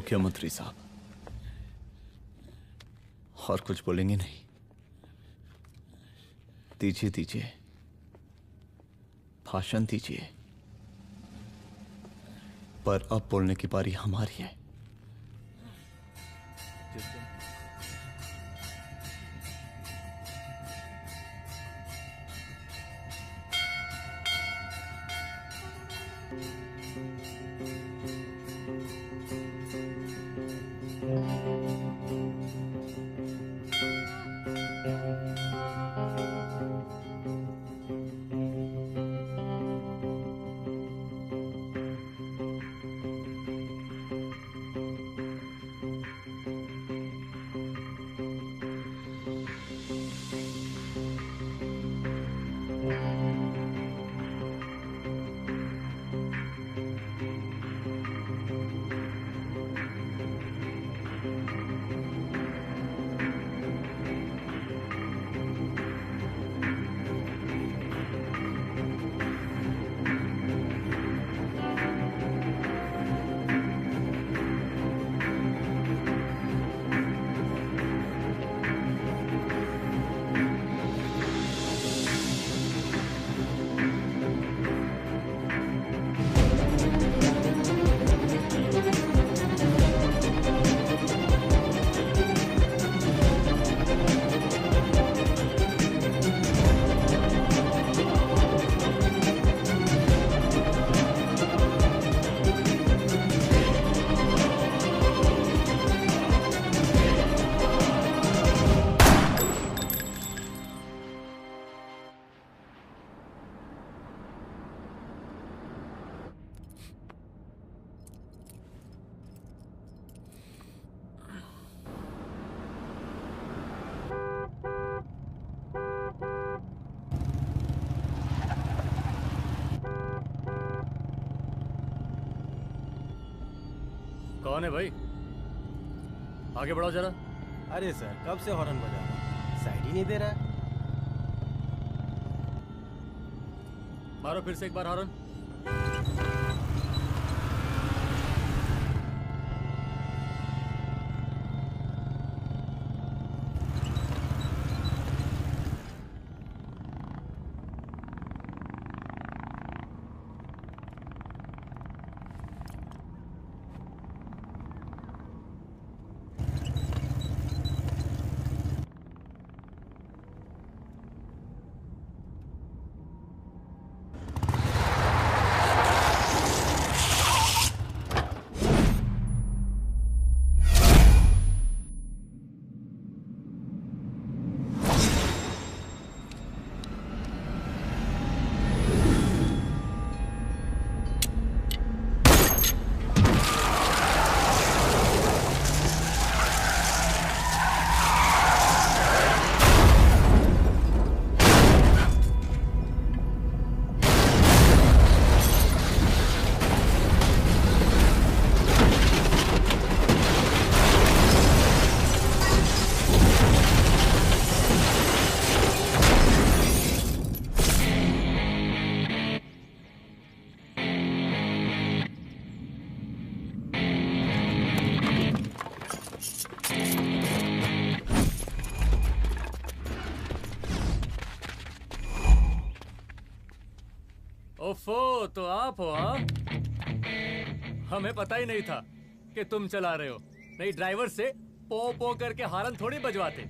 मुख्यमंत्री साहब, और कुछ बोलेंगे नहीं? दीजिए दीजिए, भाषण दीजिए, पर अब बोलने की बारी हमारी है। कौन है भाई? आगे बढ़ाओ जरा। अरे सर, कब से हॉर्न बजा रहा हूं, साइड ही नहीं दे रहा है। मारो फिर से एक बार हॉर्न। ओफो, तो आप हो? हाँ, हमें पता ही नहीं था कि तुम चला रहे हो। नहीं, ड्राइवर से पो पो करके हॉर्न थोड़ी बजवाते,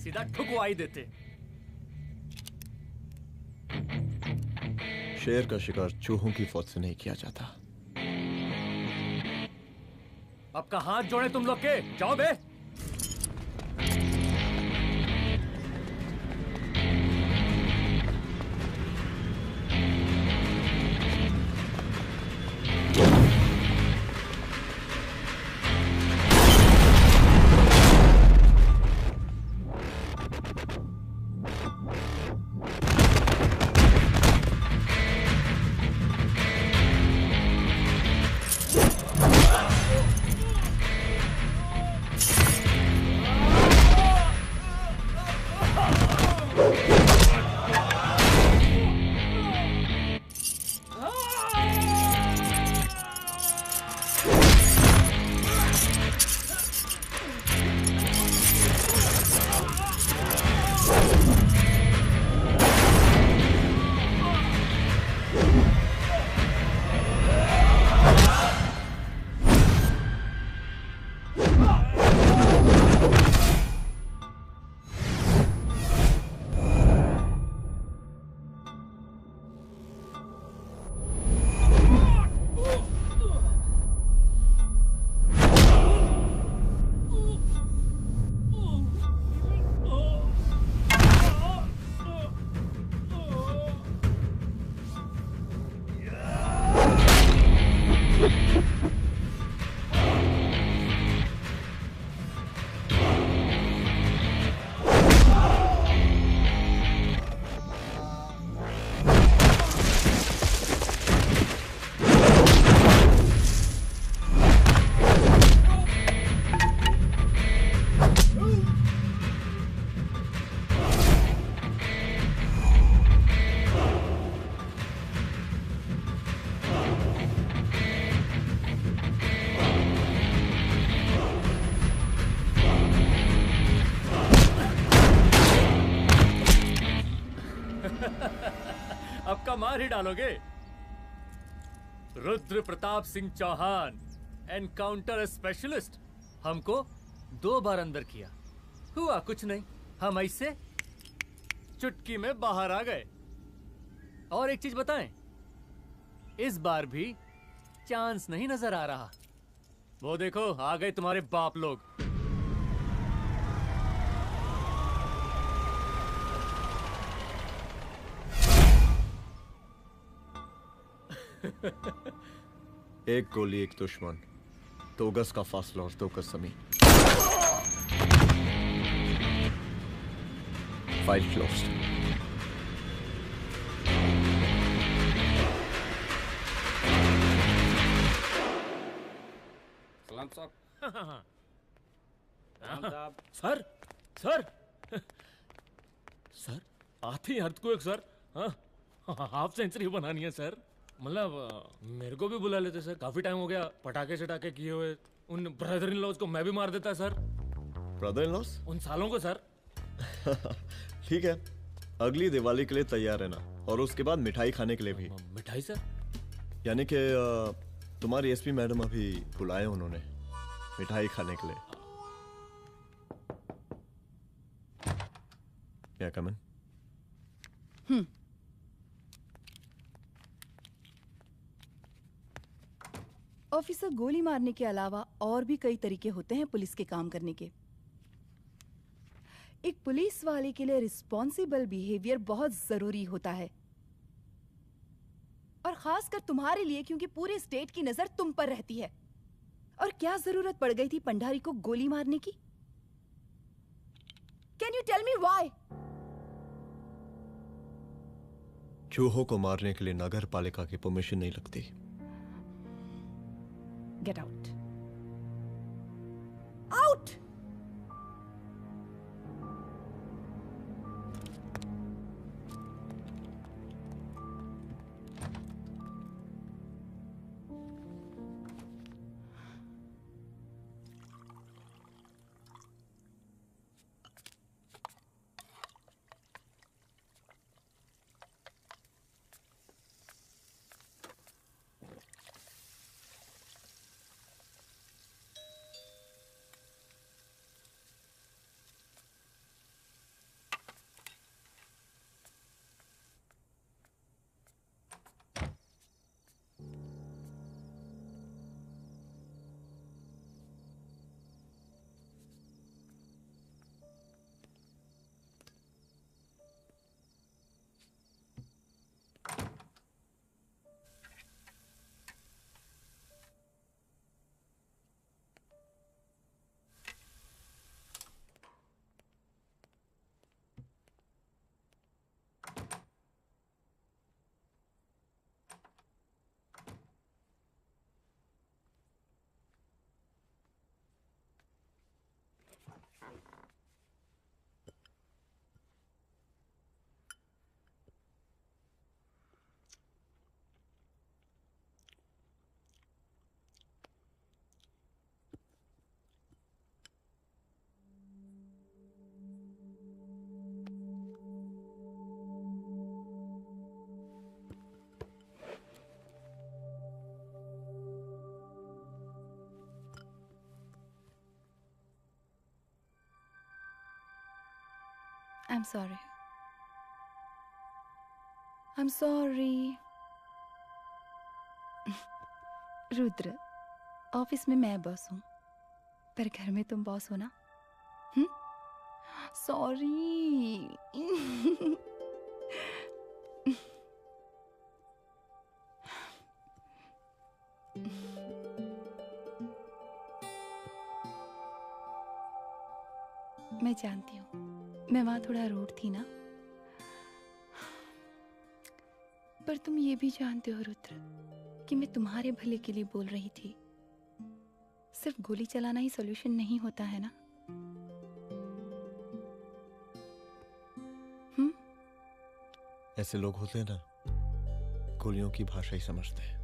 सीधा ठुकवाई देते। शेर का शिकार चूहों की फौज से नहीं किया जाता। आपका हाथ जोड़े तुम लोग के, जाओ बे। मार ही डालोगे। रुद्र प्रताप सिंह चौहान, एनकाउंटर स्पेशलिस्ट, हमको 2 बार अंदर किया, हुआ कुछ नहीं। हम ऐसे चुटकी में बाहर आ गए। और एक चीज बताएं, इस बार भी चांस नहीं नजर आ रहा। वो देखो आ गए तुम्हारे बाप लोग। एक गोली एक दुश्मन, 2 गज का फासला और 2 गज जमीन। File closed. सलाम साहब। साहब सर सर सर आती अर्थक्वेक सर। हाँ हाफ सेंचुरी बनानी है सर। मतलब मेरे को भी बुला लेते सर, काफी टाइम हो गया पटाखे शटाखे किए हुए। उन ब्रदर इन लॉज को मैं भी मार देता सर, ब्रदर इन लॉस? उन सालों को सर। ठीक है, अगली दिवाली के लिए तैयार रहना, और उसके बाद मिठाई खाने के लिए भी। मिठाई सर? यानी कि तुम्हारी एसपी मैडम अभी बुलाए उन्होंने मिठाई खाने के लिए। क्या कमन? ऑफिसर, गोली मारने के अलावा और भी कई तरीके होते हैं पुलिस के काम करने के। एक पुलिस वाले के लिए रिस्पॉन्सिबल बिहेवियर बहुत जरूरी होता है, और खासकर तुम्हारे लिए, क्योंकि पूरे स्टेट की नजर तुम पर रहती है। और क्या जरूरत पड़ गई थी पंडारी को गोली मारने की? Can you tell me why? चूहों को मारने के लिए नगर पालिका की परमिशन नहीं लगती। Get out. Out! I'm sorry. I'm sorry. Rudra, office में मैं बॉस हूँ, पर घर में तुम बॉस हो ना? सॉरी। मैं जानती हूँ, मैं वहां थोड़ा रूड थी ना, पर तुम ये भी जानते हो रुद्र कि मैं तुम्हारे भले के लिए बोल रही थी। सिर्फ गोली चलाना ही सॉल्यूशन नहीं होता है ना। ऐसे लोग होते हैं ना, गोलियों की भाषा ही समझते हैं।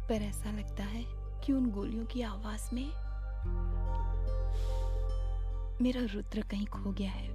पर ऐसा लगता है कि उन गोलियों की आवाज में मेरा रुद्र कहीं खो गया है।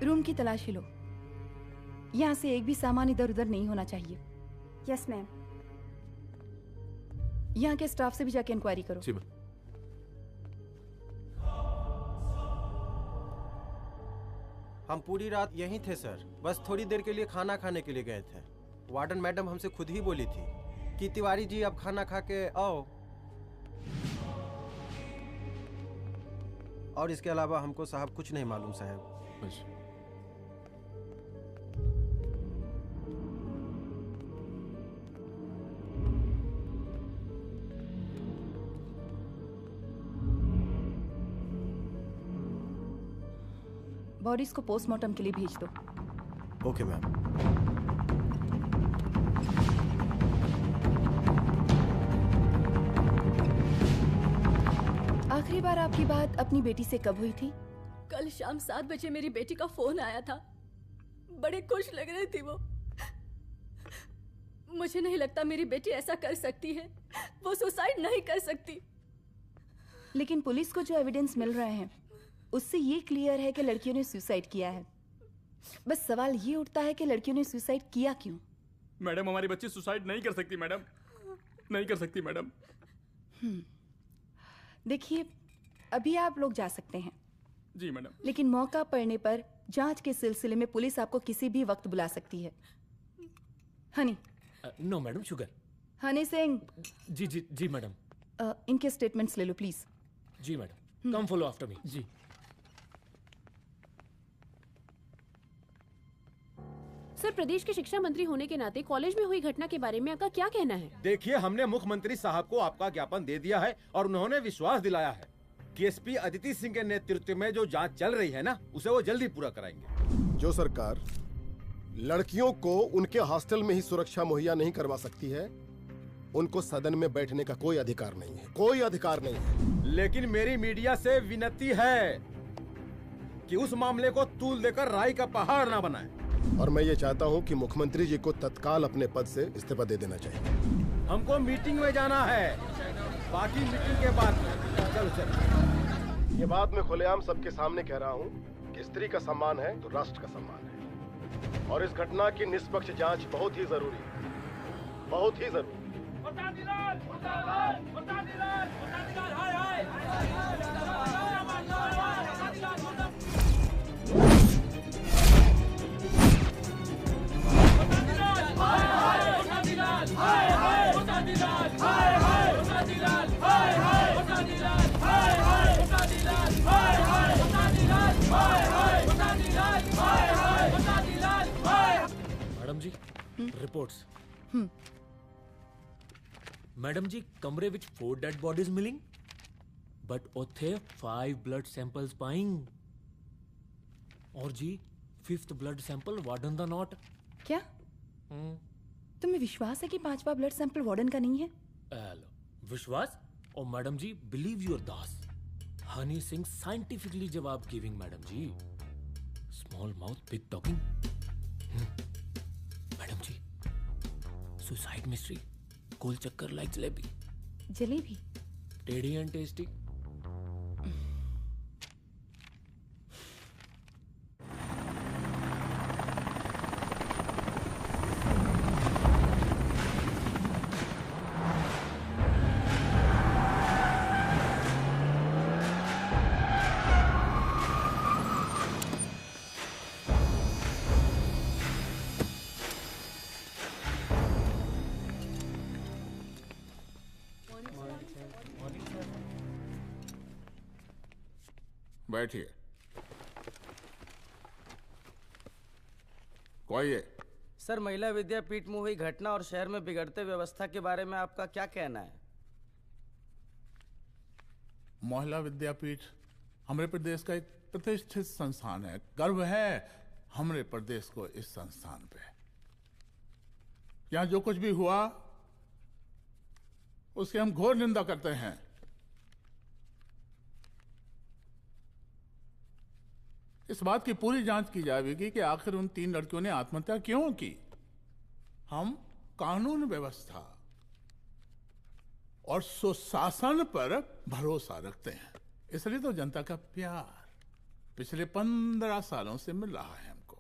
रूम की तलाशी लो। यहाँ से एक भी सामान इधर उधर नहीं होना चाहिए। Yes ma'am. यहाँ के स्टाफ से भी जाके इंक्वायरी करो। जी मैम। हम पूरी रात यहीं थे सर, बस थोड़ी देर के लिए खाना खाने के लिए गए थे। वार्डन मैडम हमसे खुद ही बोली थी कि तिवारी जी अब खाना खा के आओ, और इसके अलावा हमको साहब कुछ नहीं मालूम साहब। अच्छा। बॉडीज को पोस्टमार्टम के लिए भेज दो। Okay ma'am. आखिरी बार आपकी बात अपनी बेटी से कब हुई थी? कल शाम 7 बजे मेरी बेटी का फोन आया था। बड़ी खुश लग रही थी वो। मुझे नहीं लगता मेरी बेटी ऐसा कर सकती है। वो सुसाइड नहीं कर सकती। लेकिन पुलिस को जो एविडेंस मिल रहे हैं उससे ये क्लियर है कि लड़कियों ने सुसाइड किया है। बस सवाल ये उठता है कि लड़कियों ने सुसाइड किया क्यों? मैडम, हमारी बच्ची सुसाइड नहीं कर सकती मैडम, नहीं कर सकती मैडम। देखिए, अभी आप लोग जा सकते हैं। जी मैडम। लेकिन मौका पड़ने पर जांच के सिलसिले में पुलिस आपको किसी भी वक्त बुला सकती है। Honey. No madam, sugar. Honey Singh. जी जी जी मैडम। इनके स्टेटमेंट्स ले लो प्लीज। जी madam, come follow after me. जी। सर, प्रदेश के शिक्षा मंत्री होने के नाते कॉलेज में हुई घटना के बारे में आपका क्या कहना है? देखिए, हमने मुख्यमंत्री साहब को आपका ज्ञापन दे दिया है और उन्होंने विश्वास दिलाया है कि एसपी अदिति सिंह के नेतृत्व में जो जांच चल रही है ना, उसे वो जल्दी पूरा कराएंगे। जो सरकार लड़कियों को उनके हॉस्टल में ही सुरक्षा मुहैया नहीं करवा सकती है, उनको सदन में बैठने का कोई अधिकार नहीं है, कोई अधिकार नहीं है। लेकिन मेरी मीडिया से विनती है कि उस मामले को तूल देकर राई का पहाड़ ना बनाए। और मैं ये चाहता हूँ कि मुख्यमंत्री जी को तत्काल अपने पद से इस्तीफा दे देना चाहिए। हमको मीटिंग में जाना है, बाकी मीटिंग के बाद। चलो चलो। ये बात मैं खुलेआम सबके सामने कह रहा हूँ कि स्त्री का सम्मान है तो राष्ट्र का सम्मान है, और इस घटना की निष्पक्ष जांच बहुत ही जरूरी है, बहुत ही जरूरी। मैडम जी, रिपोर्ट्स। मैडम जी, कमरे विच 4 डेड बॉडीज मिलिंग, बट उथे 5 ब्लड सैंपल्स पाइंग। और जी 5th ब्लड सैंपल वार्डन दा नॉट। क्या तुम्हें विश्वास है कि 5वां ब्लड सैंपल वार्डन का नहीं है? हेलो, विश्वास? और मैडम जी, बिलीव योर दास। हनी सिंह साइंटिफिकली जवाब गिविंग मैडम जी। Small mouth big talking. Madam जी, सुसाइड मिस्ट्री, गोल चक्कर लाइक जलेबी। जलेबी टेढ़ी एंड टेस्टी। बैठिए। कोई है? सर, महिला विद्यापीठ में हुई घटना और शहर में बिगड़ते व्यवस्था के बारे में आपका क्या कहना है? महिला विद्यापीठ हमारे प्रदेश का एक प्रतिष्ठित संस्थान है। गर्व है हमारे प्रदेश को इस संस्थान पे। यहां जो कुछ भी हुआ उसकी हम घोर निंदा करते हैं। इस बात की पूरी जांच की जाएगी कि आखिर उन 3 लड़कियों ने आत्महत्या क्यों की। हम कानून व्यवस्था और सुशासन पर भरोसा रखते हैं, इसलिए तो जनता का प्यार पिछले 15 सालों से मिल रहा है हमको।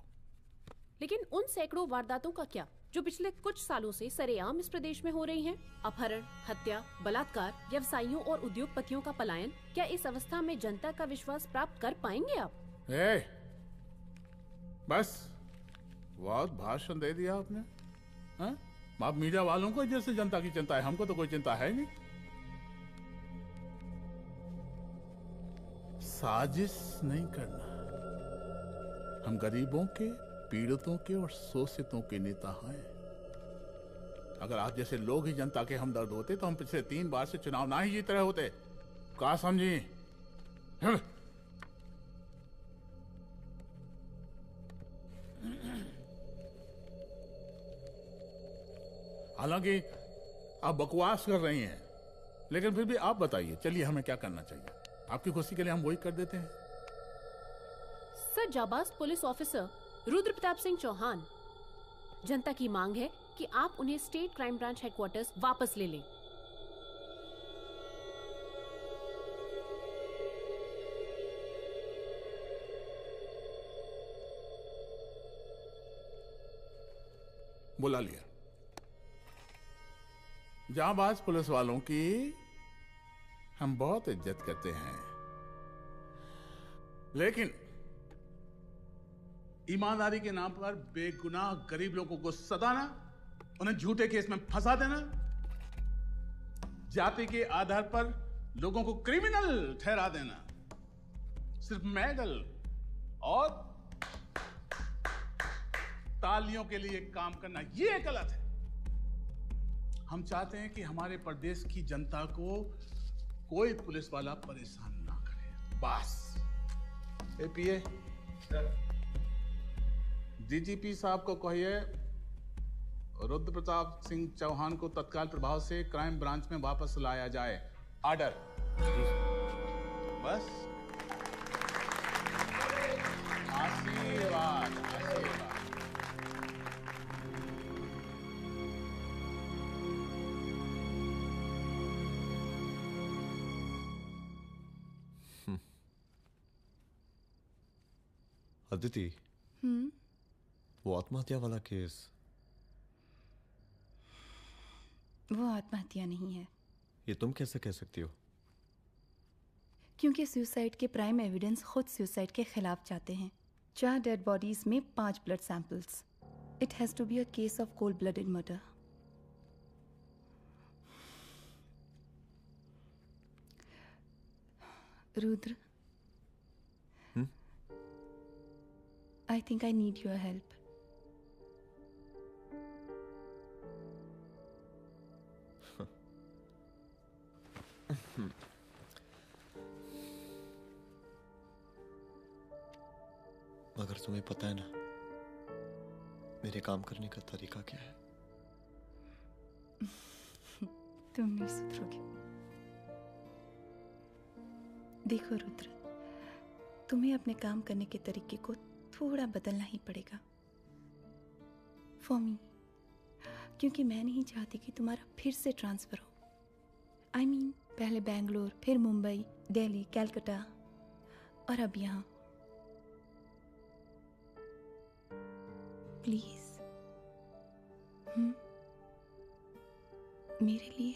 लेकिन उन सैकड़ों वारदातों का क्या जो पिछले कुछ सालों से सरेआम इस प्रदेश में हो रही हैं? अपहरण, हत्या, बलात्कार, व्यवसायियों और उद्योगपतियों का पलायन। क्या इस अवस्था में जनता का विश्वास प्राप्त कर पाएंगे आप? बस बहुत भाषण दे दिया आपने। आप मीडिया वालों को जैसे जनता की चिंता है, हमको तो कोई चिंता है नहीं। साजिश नहीं करना। हम गरीबों के, पीड़ितों के और शोषितों के नेता हैं। अगर आप जैसे लोग ही जनता के हमदर्द होते तो हम पिछले 3 बार से चुनाव ना ही जीत रहे होते। क्या समझी? हालांकि आप बकवास कर रही हैं, लेकिन फिर भी आप बताइए, चलिए हमें क्या करना चाहिए? आपकी खुशी के लिए हम वही कर देते हैं। सर, जाबाज पुलिस ऑफिसर रुद्र प्रताप सिंह चौहान, जनता की मांग है कि आप उन्हें स्टेट क्राइम ब्रांच हेडक्वार्टर्स वापस ले लें। बुला लिया। जाबाज पुलिस वालों की हम बहुत इज्जत करते हैं, लेकिन ईमानदारी के नाम पर बेगुनाह गरीब लोगों को सताना, उन्हें झूठे केस में फंसा देना, जाति के आधार पर लोगों को क्रिमिनल ठहरा देना, सिर्फ मेडल और तालियों के लिए काम करना, यह गलत है। हम चाहते हैं कि हमारे प्रदेश की जनता को कोई पुलिस वाला परेशान ना करे, बस। एपीए डीजीपी साहब को कहिए रुद्र प्रताप सिंह चौहान को तत्काल प्रभाव से क्राइम ब्रांच में वापस लाया जाए। ऑर्डर। बस। आशीर्वाद, आशीर्वाद। अदिति, वो आत्महत्या वाला केस, वो आत्महत्या नहीं है। ये तुम कैसे कह सकती हो? क्योंकि सुसाइड के प्राइम एविडेंस खुद सुसाइड के खिलाफ जाते हैं। 4 डेड बॉडीज में 5 blood samples. It has to be a case of cold blooded murder. Rudra, I think I need your help. मगर तुम्हें पता है ना मेरे काम करने का तरीका क्या है? तुम नहीं सुधरोगे। देखो रुद्र, तुम्हें अपने काम करने के तरीके को थोड़ा बदलना ही पड़ेगा फॉर मी, क्योंकि मैं नहीं चाहती कि तुम्हारा फिर से ट्रांसफर हो। आई मीन, पहले बेंगलोर, फिर मुंबई, दिल्ली, कलकत्ता और अब यहाँ। प्लीज मेरे लिए।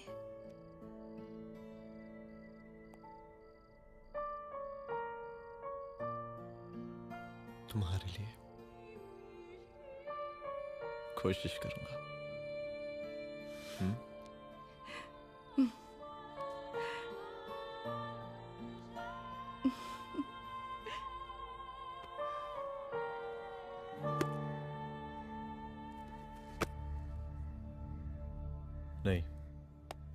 तुम्हारे लिए कोशिश करूंगा।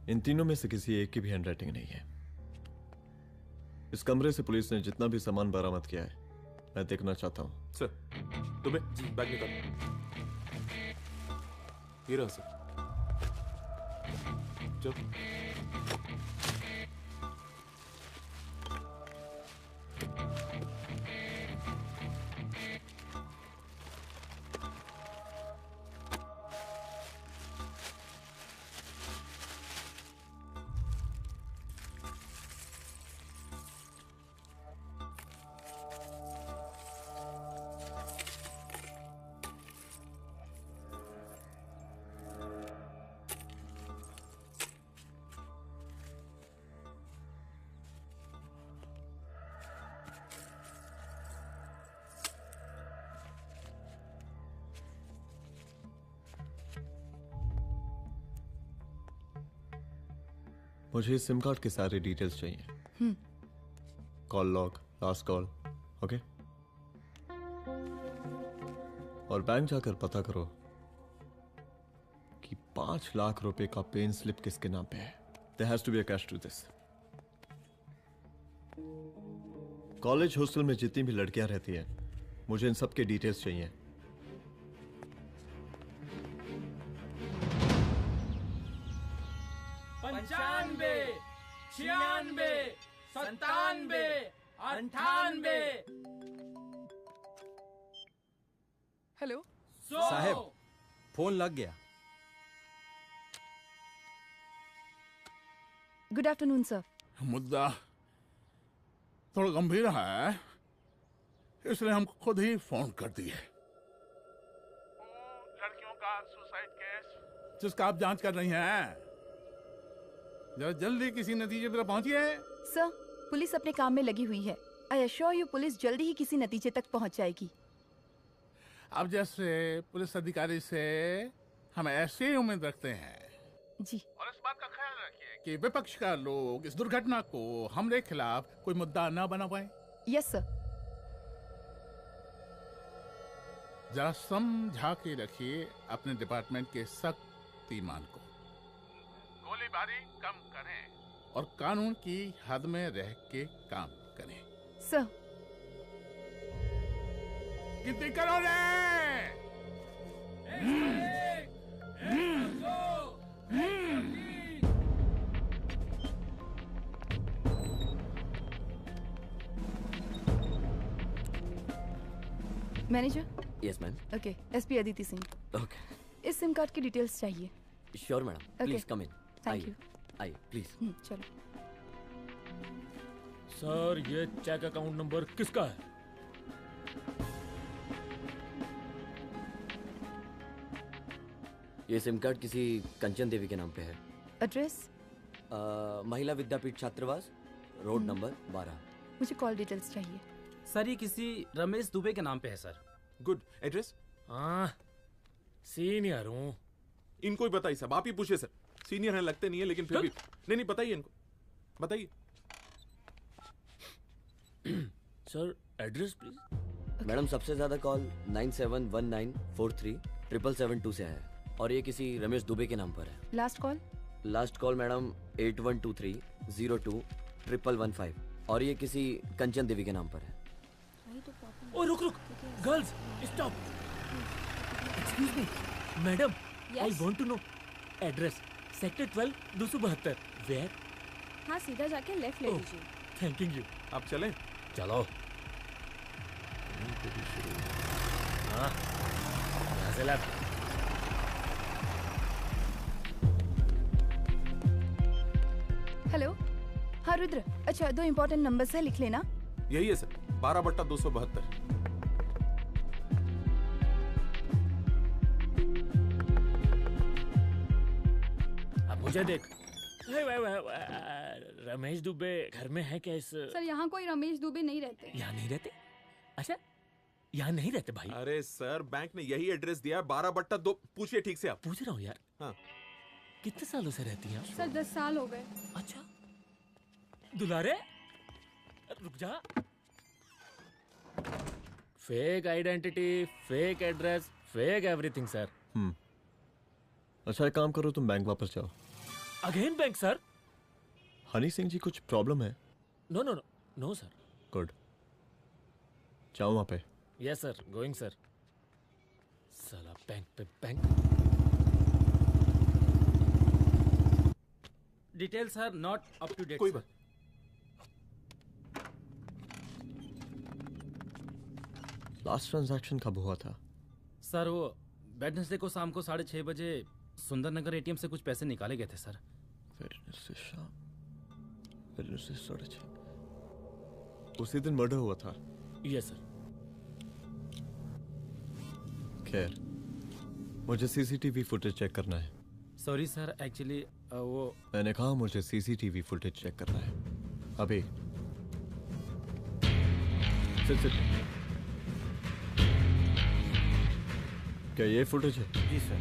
इन तीनों में से किसी एक की भी हैंडराइटिंग नहीं है। इस कमरे से पुलिस ने जितना भी सामान बरामद किया है मैं देखना चाहता हूँ। सर तुम्हें जी बैग निकाल। ये रहा सर। चल। मुझे इस सिम कार्ड के सारे डिटेल्स चाहिए। Call log, last call, okay. और बैंक जाकर पता करो कि 5 लाख रुपए का पेन स्लिप किसके नाम पे है। There has to be a cash to this. College hostel में जितनी भी लड़कियां रहती हैं मुझे इन सब के डिटेल्स चाहिए। 95, 96, 97, 98। हेलो साहब, फोन लग गया। Good afternoon sir. मुद्दा थोड़ा गंभीर है, इसलिए हम खुद ही फोन कर दिए। लड़कियों का सुसाइड केस जिसका आप जांच कर रही हैं, जरा जल्दी किसी नतीजे पर पहुंचिए। सर, पुलिस अपने काम में लगी हुई है। आई एश्योर यू पुलिस जल्दी ही किसी नतीजे तक पहुंच जाएगी। अब जैसे पुलिस अधिकारी से हम ऐसे ही उम्मीद रखते हैं जी। और इस बात का ख्याल रखिए कि विपक्ष का लोग इस दुर्घटना को हमारे खिलाफ कोई मुद्दा ना बना पाए। Yes sir. जरा समझा के रखिए अपने डिपार्टमेंट के शक्तिमान को। गोलीबारी कम करें और कानून की हद में रह के काम करें। सर। कितनी करो रे? Manager. Yes ma'am. Okay, SP Aditi Singh. Okay. इस सिम कार्ड की डिटेल्स चाहिए। Sure madam, please come in. Thank you. आइए प्लीज। चलो। सर, ये चेक अकाउंट नंबर किसका है? ये सिम कार्ड किसी कंचन देवी के नाम पे है। एड्रेस? महिला विद्यापीठ छात्रावास, रोड नंबर 12। मुझे कॉल डिटेल्स चाहिए। सर, ये किसी रमेश दुबे के नाम पे है सर। गुड। एड्रेस? हाँ, सीनियर हूँ। इनको ही बताइए सब, आप ही पूछिए सर। सीनियर हैं लगते नहीं है, लेकिन फिर भी नहीं बताइए इनको, बताइए। Sir, address please. मैडम, सबसे ज्यादा कॉल 9719437772 से है और ये किसी रमेश दुबे के नाम पर है। Last call? Last call madam 8123021115 और ये किसी कंचन देवी के नाम पर है। ओ रुक रुक, girls stop. Excuse me madam, I want to know address. Sector 12 272। Where? हाँ, सीधा जाके लेफ्ट ले लीजिए। Thank you. आप चलें? चलो। हाँ, यहाँ से लेफ्ट। हेलो। हाँ रुद्र, अच्छा 2 इम्पोर्टेंट नंबर्स है, लिख लेना। यही है सर, 12/272। अब मुझे देख। रमेश दुबे घर में है क्या? इस सर, यहाँ कोई रमेश दुबे नहीं रहते। यहाँ नहीं रहते? अच्छा, यहाँ नहीं रहते भाई। अरे सर, बैंक ने यही एड्रेस दिया है, 12/2। पूछिए ठीक से आप। पूछ रहा हूँ यार। हाँ। कितने सालों से रहती हैं? सर 10 साल हो गए। अच्छा। दुलारे रुक जा। Fake identity, fake address, fake everything sir. अच्छा, एक काम करो, तुम बैंक वापस जाओ। Again bank sir? Honey Singh ji कुछ प्रॉब्लम है? No no no no sir. Good, जाओ वहां पे। Yes sir, going sir. साला बैंक पे bank. Details are not up to date. कोई बात। लास्ट ट्रांजैक्शन कब हुआ था? सर वो वेडनेसडे को शाम को 6:30 बजे सुंदरनगर एटीएम से कुछ पैसे निकाले गए थे सर। वेडनेसडे शाम, वेडनेसडे 6:30, उसी दिन मर्डर हुआ था? Yes sir. खैर, मुझे सीसीटीवी फुटेज चेक करना है। सॉरी सर, एक्चुअली वो मैंने कहा मुझे सीसीटीवी फुटेज चेक करना है अभी। सिट। क्या ये फुटेज है? जी सर।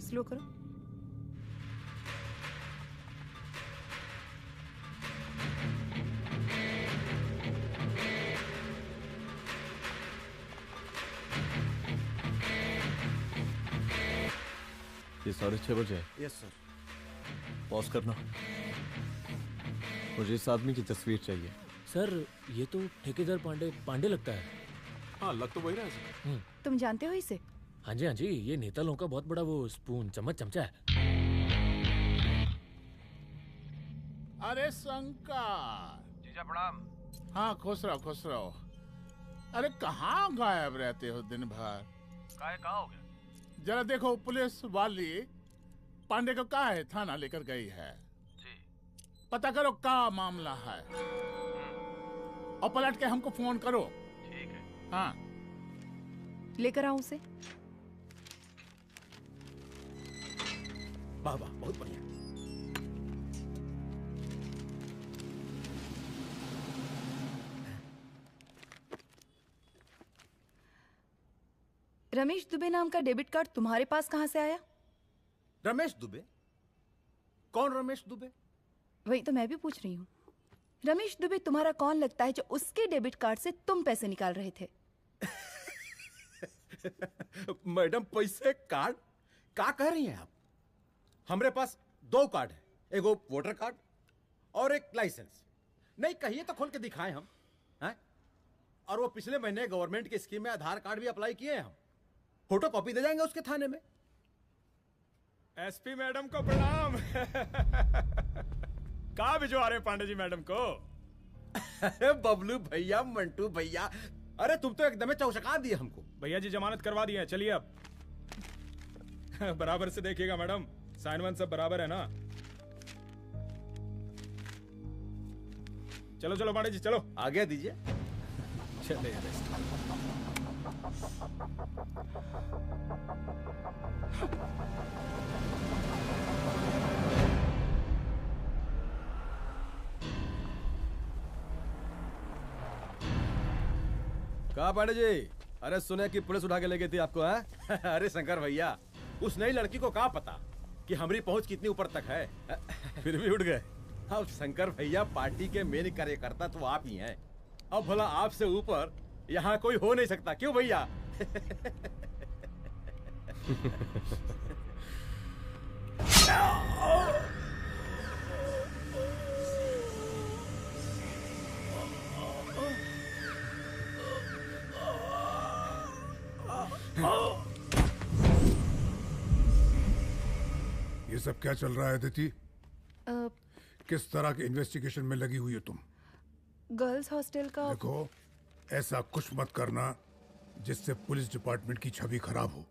स्लो करो। ये 6:30 बजे है? Yes sir. पॉज करना। मुझे इस आदमी की तस्वीर चाहिए। सर ये तो ठेकेदार पांडे लगता है। हाँ, लग तो वही रहा है सर। तुम जानते हो इसे? हाँ जी, ये नेता लोगों का बहुत बड़ा वो स्पून चमचा है। अरे शंकर। जीजा प्रणाम। हाँ, खुश रहो। अरे कहाँ गायब रहते हो दिन भर? कहाँ हो गया? जरा देखो, पुलिस वाली पांडे को कहा है थाना लेकर गई है। जी। पता करो क्या मामला है और पलट के हमको फोन करो। ठीक है। हाँ, लेकर आओ उसे। वाह वाह, बहुत बढ़िया। रमेश दुबे नाम का डेबिट कार्ड तुम्हारे पास कहां से आया? रमेश दुबे? कौन रमेश दुबे? वही तो मैं भी पूछ रही हूँ। रमेश दुबे तुम्हारा कौन लगता है जो उसके डेबिट कार्ड से तुम पैसे निकाल रहे थे? मैडम, पैसे कार्ड क्या कह रही हैं आप? हमारे पास 2 कार्ड है, एक वो वोटर कार्ड और एक लाइसेंस। नहीं कहिए तो खोल के दिखाएं हम हैं? और वो पिछले महीने गवर्नमेंट की स्कीम में आधार कार्ड भी अप्लाई किए हैं हम। फोटो कॉपी दे जाएंगे उसके थाने में। एसपी मैडम को प्रणाम। कहाँ भिजवा रहे हैं पांडे जी मैडम को? अरे बबलू भैया, मंटू भैया, अरे तुम तो एकदम चौसका दिए हमको। भैया जी जमानत करवा दिए हैं, चलिए अब। बराबर से देखिएगा मैडम, साइन वन सब बराबर है ना? चलो चलो पांडे जी चलो। आगे दीजिए। चले कहा पांडे जी? अरे सुने कि पुलिस उठा के ले गई थी आपको, हैं? अरे शंकर भैया, उस नई लड़की को क्या पता कि हमारी पहुंच कितनी ऊपर तक है। फिर भी उठ गए। अब शंकर भैया, पार्टी के मेन कार्यकर्ता तो आप ही हैं। अब भला आपसे ऊपर यहाँ कोई हो नहीं सकता, क्यों भैया? ये सब क्या चल रहा है अदिति? किस तरह के इन्वेस्टिगेशन में लगी हुई हो तुम? गर्ल्स हॉस्टल का। देखो, ऐसा कुछ मत करना जिससे पुलिस डिपार्टमेंट की छवि खराब हो।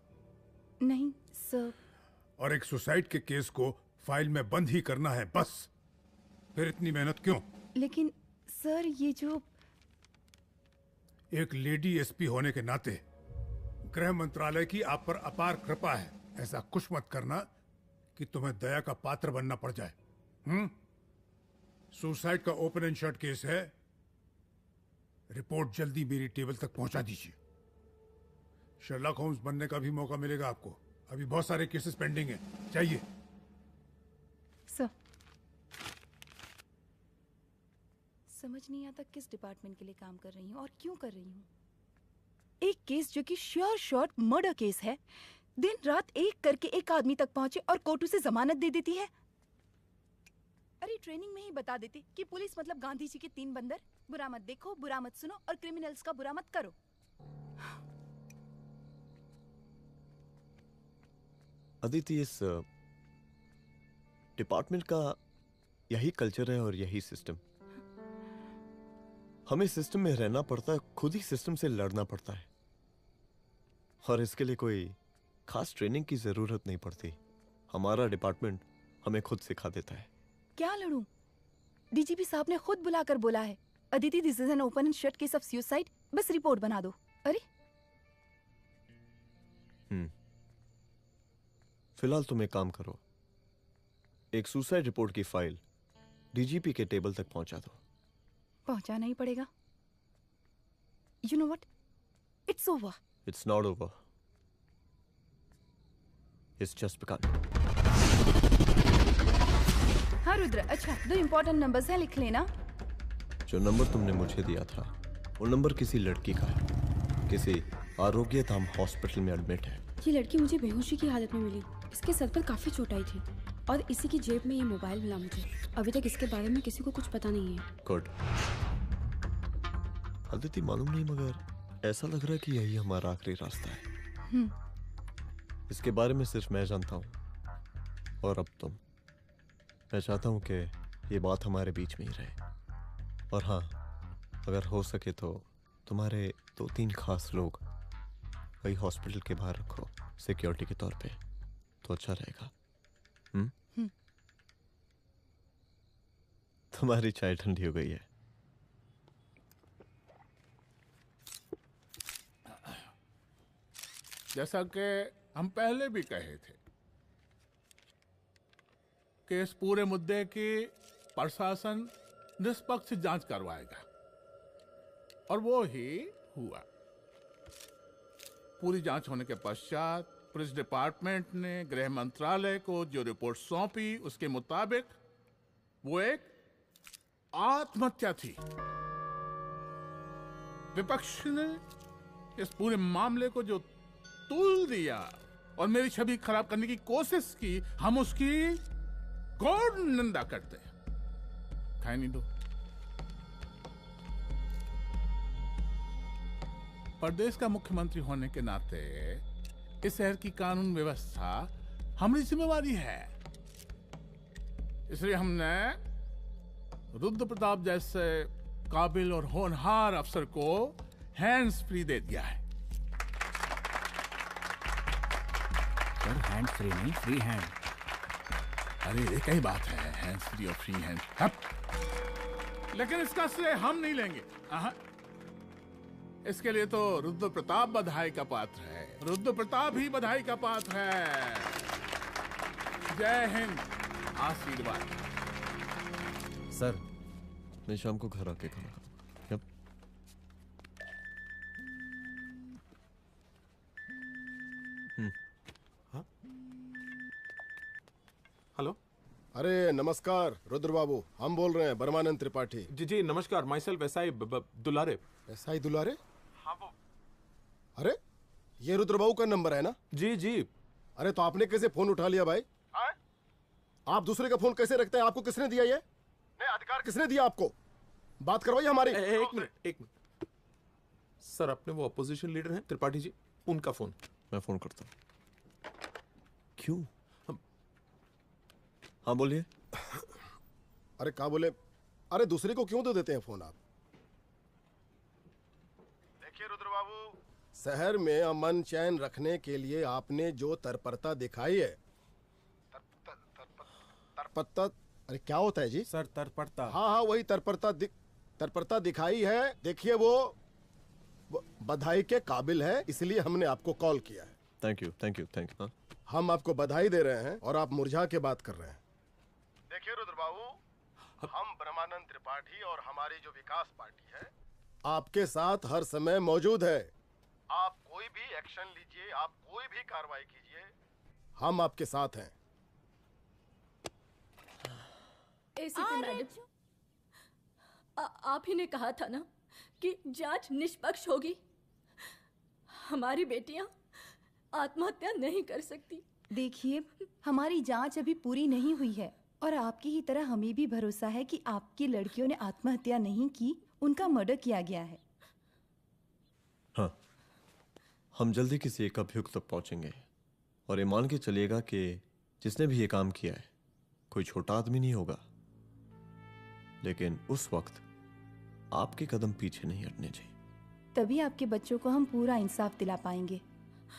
नहीं सर। और एक सुसाइड के केस को फाइल में बंद ही करना है बस। फिर इतनी मेहनत क्यों? लेकिन सर, ये जो एक लेडी एसपी होने के नाते गृह मंत्रालय की आप पर अपार कृपा है। ऐसा कुछ मत करना कि तुम्हें दया का पात्र बनना पड़ जाए। सुसाइड का ओपन एंड शट केस है। रिपोर्ट जल्दी मेरी टेबल तक पहुंचा दीजिए। शर्लॉक होम्स बनने का भी मौका मिलेगा आपको। अभी बहुत सारे केसेस पेंडिंग हैं। चाहिए सर। समझ नहीं आता किस डिपार्टमेंट के लिए काम कर रही हूँ और क्यों कर रही हूँ। एक केस जो कि श्योर शॉट मर्डर केस है, दिन रात एक करके एक आदमी तक पहुंचे और कोर्ट उसे जमानत दे देती है। अरे ट्रेनिंग में ही बता देती कि पुलिस मतलब गांधी जी के 3 बंदर, बुरा मत देखो, बुरा मत सुनो और क्रिमिनल्स का बुरा मत करो। अदिति, इस डिपार्टमेंट का यही कल्चर है और यही सिस्टम। हमें सिस्टम में रहना पड़ता है, खुद ही सिस्टम से लड़ना पड़ता है, और इसके लिए कोई खास ट्रेनिंग की जरूरत नहीं पड़ती। हमारा डिपार्टमेंट हमें खुद सिखा देता है। क्या लड़ूं? डीजीपी साहब ने खुद बुलाकर बोला है, Aditi this is an open and shut case of suicide, बस रिपोर्ट बना दो। अरे फिलहाल तुम एक काम करो, एक सुसाइड रिपोर्ट की फाइल डीजीपी के टेबल तक पहुंचा दो। पहुंचाना ही पड़ेगा। You know what, it's over. It's not over, it's just began. हाँ रुद्र, अच्छा 2 इम्पोर्टेंट नंबर्स हैं, लिख लेना। जो नंबर तुमने मुझे दिया था वो नंबर किसी लड़की का है, किसी आरोग्य धाम हॉस्पिटल में एडमिट है। ये लड़की मुझे बेहोशी की हालत में मिली। इसके सर पर काफी चोट आई थी और इसी की जेब में ये मोबाइल मिला मुझे। अभी तक इसके बारे में किसी को कुछ पता नहीं है। गुड। अदिति, मालूम नहीं मगर ऐसा लग रहा है कि यही हमारा आखिरी रास्ता है। इसके बारे में सिर्फ मैं जानता हूँ और अब तुम। मैं चाहता हूँ कि ये बात हमारे बीच में ही रहे, और हाँ, अगर हो सके तो तुम्हारे 2-3 खास लोग वही हॉस्पिटल के बाहर रखो सिक्योरिटी के तौर पे, तो अच्छा रहेगा। तुम्हारी चाय ठंडी हो गई है। जैसा कि हम पहले भी कहे थे कि इस पूरे मुद्दे की प्रशासन निष्पक्ष जांच करवाएगा, और वो ही हुआ। पूरी जांच होने के पश्चात पुलिस डिपार्टमेंट ने गृह मंत्रालय को जो रिपोर्ट सौंपी उसके मुताबिक वो एक आत्महत्या थी। विपक्ष ने इस पूरे मामले को जो तूल दिया और मेरी छवि खराब करने की कोशिश की, हम उसकी घोर निंदा करते हैं। खाए नहीं दो। प्रदेश का मुख्यमंत्री होने के नाते इस शहर की कानून व्यवस्था हमारी जिम्मेवारी है। इसलिए हमने रुद्र प्रताप जैसे काबिल और होनहार अफसर को हैंड्स फ्री दे दिया है। सर, हैंड फ्री नहीं, फ्री हैंड। अरे एक ही बात है, हैंड्स फ्री और फ्री हैंड। लेकिन इसका श्रेय हम नहीं लेंगे। इसके लिए तो रुद्र प्रताप बधाई का पात्र है। रुद्र प्रताप ही बधाई का पात्र है। जय हिंद। आशीर्वाद। सर, मैं शाम को घर आके खाना खाऊंगा। हेलो। अरे नमस्कार रुद्र बाबू, हम बोल रहे हैं परमानंद त्रिपाठी। जी जी नमस्कार, my self SI Dulare. SI दुलारे? हाँ वो। अरे ये रुद्र बाबू का नंबर है ना? जी जी। अरे तो आपने कैसे फोन उठा लिया भाई? आप दूसरे का फोन कैसे रखते हैं? आपको किसने दिया ये? नहीं, अधिकार किसने दिया आपको? बात करवाइए हमारी। एक मिनट। सर, अपने वो अपोजिशन लीडर हैं त्रिपाठी जी, उनका फोन। मैं फोन करता हूँ। क्यों? हाँ बोलिए। अरे क्या बोले? अरे दूसरे को क्यों दे देते हैं फोन आप? देखिए रुद्र बाबू, शहर में अमन चैन रखने के लिए आपने जो तत्परता दिखाई है, तत्परता, अरे क्या होता है जी? सर तत्परता। हाँ वही तत्परता दिखाई है। देखिए वो बधाई के काबिल है, इसलिए हमने आपको कॉल किया है। Thank you. हम आपको बधाई दे रहे हैं और आप मुरझा के बात कर रहे हैं। देखिए रुद्र बाबू, हम ब्रह्मानंद त्रिपाठी और हमारी जो विकास पार्टी है आपके साथ हर समय मौजूद है। आप कोई भी एक्शन लीजिए, आप कोई भी कार्रवाई कीजिए, हम आपके साथ हैं। एसीपी मैडम, आप ही ने कहा था ना कि जांच निष्पक्ष होगी। हमारी बेटियां आत्महत्या नहीं कर सकती। देखिए, हमारी जांच अभी पूरी नहीं हुई है और आपकी ही तरह हमें भी भरोसा है कि आपकी लड़कियों ने आत्महत्या नहीं की, उनका मर्डर किया गया है। हाँ, हम जल्दी किसी एक अभियुक्त तक पहुंचेंगे और ये मान के चलिएगा कि जिसने भी ये काम किया है कोई छोटा आदमी नहीं होगा, लेकिन उस वक्त आपके कदम पीछे नहीं हटने चाहिए। तभी आपके बच्चों को हम पूरा इंसाफ दिला पाएंगे।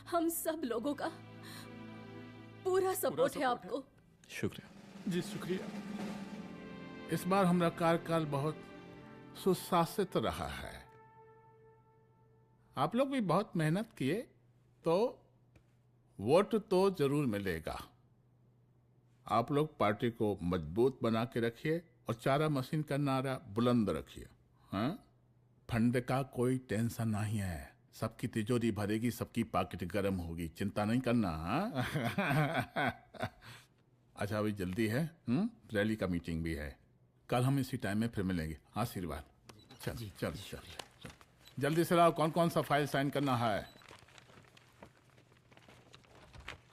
हम सब लोगों का पूरा सपोर्ट है आपको। शुक्रिया जी, शुक्रिया। इस बार हमारा कार्यकाल बहुत सुशासित रहा है। आप लोग भी बहुत मेहनत किए तो वोट तो जरूर मिलेगा। आप लोग पार्टी को मजबूत बना के रखिए और चारा मशीन का नारा बुलंद रखिए। हाँ, फंड का कोई टेंशन नहीं है, सबकी तिजोरी भरेगी, सबकी पॉकेट गर्म होगी, चिंता नहीं करना। हाँ? अच्छा, अभी जल्दी है, रैली का मीटिंग भी है, कल हम इसी टाइम में फिर मिलेंगे। आशीर्वाद। चल चल चल, जल्दी से लाओ, कौन कौन सा फाइल साइन करना है।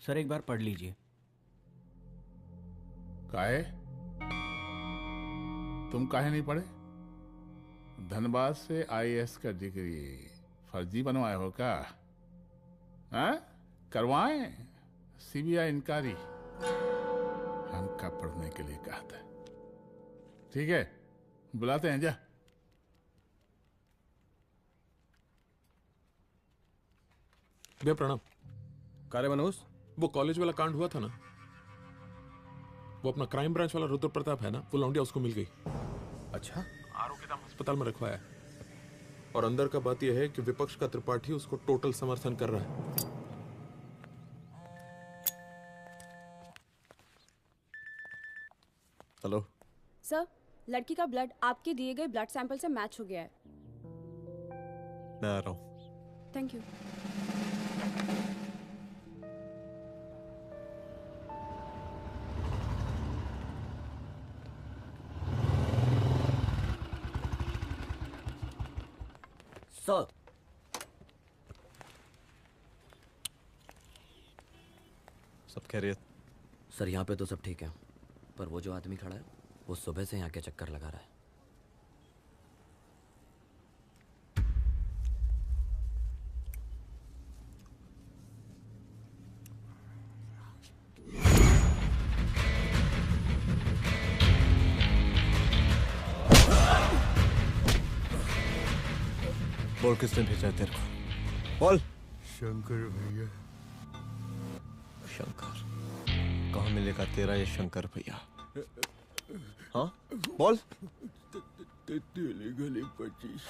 सर एक बार पढ़ लीजिए। काहे? तुम काहे नहीं पढ़े? धनबाद से आईएएस का डिग्री फर्जी बनवाए हो क्या? हाँ? करवाएं सीबीआई इंक्वायरी। हमका पढ़ने के लिए कहा था। ठीक है, बुलाते हैं। जा। भैया प्रणाम। कार्य मनोज, वो कॉलेज वाला कांड हुआ था ना, वो अपना क्राइम ब्रांच वाला रुद्र प्रताप है ना, वो लौंडिया उसको मिल गई। अच्छा? आरोग्यधाम अस्पताल में रखवाया है। और अंदर का बात यह है कि विपक्ष का त्रिपाठी उसको टोटल समर्थन कर रहा है। हेलो सर, लड़की का ब्लड आपके दिए गए ब्लड सैंपल से मैच हो गया है। मैं आ रहा हूँ। Thank you. सर, सब खैरियत? सर यहाँ पे तो सब ठीक है, पर वो जो आदमी खड़ा है वो सुबह से यहाँ के चक्कर लगा रहा है। बोल, किसने भेजा है तेरे को? बोल। शंकर भैया। शंकर? कहाँ मिलेगा तेरा ये शंकर भैया? हाँ, बोल। तेली गली 25।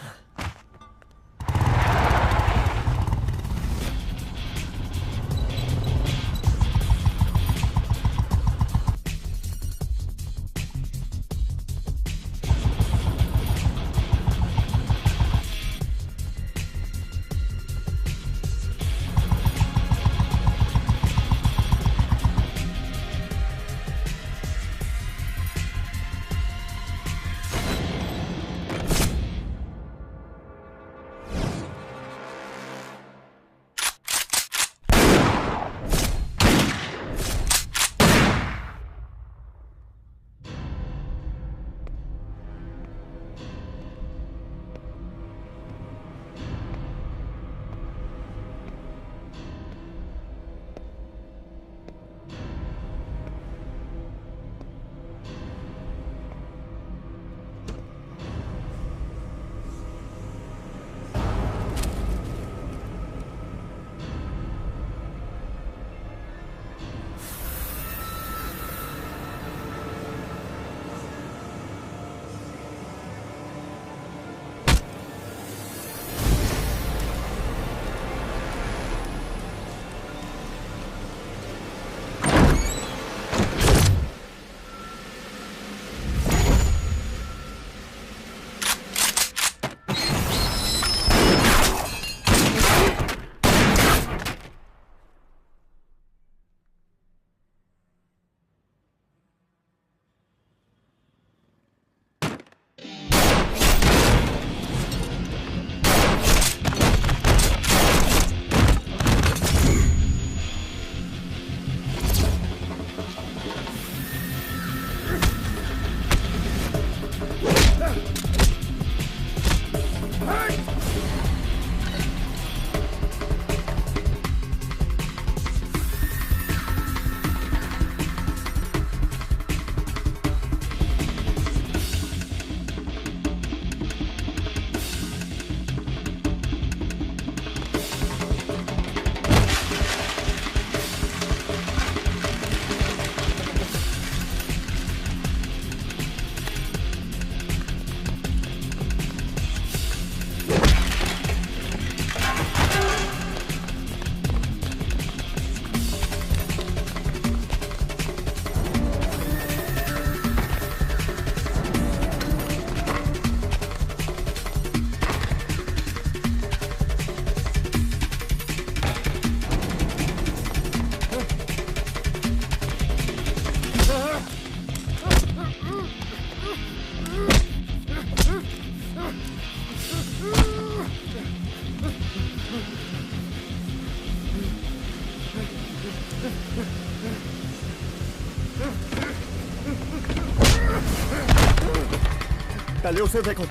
पहले उसे देखो।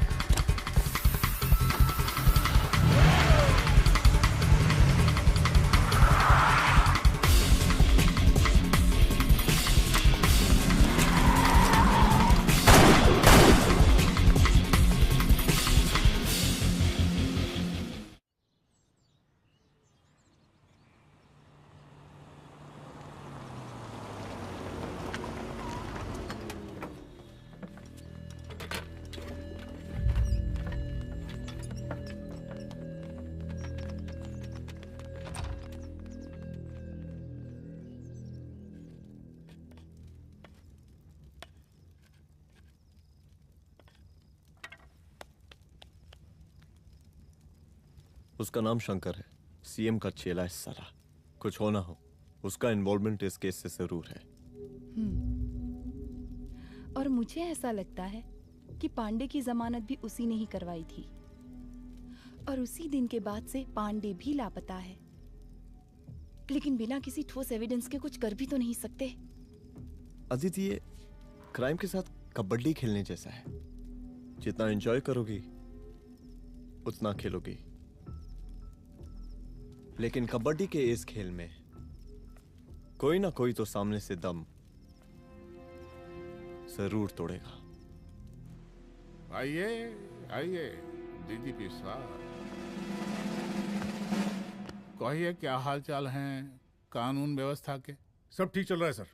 उसका नाम शंकर है, सीएम का चेला है सारा। कुछ हो ना हो, उसका इन्वॉल्वमेंट इस केस से जरूर है। और मुझे ऐसा लगता है कि पांडे की जमानत भी उसी ने ही करवाई थी, और उसी दिन के बाद से पांडे भी लापता है। लेकिन बिना किसी ठोस एविडेंस के कुछ कर भी तो नहीं सकते। अदिति, ये क्राइम के साथ कबड्डी खेलने जैसा है। जितना एंजॉय करोगी उतना खेलोगी, लेकिन कबड्डी के इस खेल में कोई ना कोई तो सामने से दम जरूर तोड़ेगा। आइए आइए डीजीपी साहब, कहिए क्या हाल चाल हैं कानून व्यवस्था के? सब ठीक चल रहा है सर।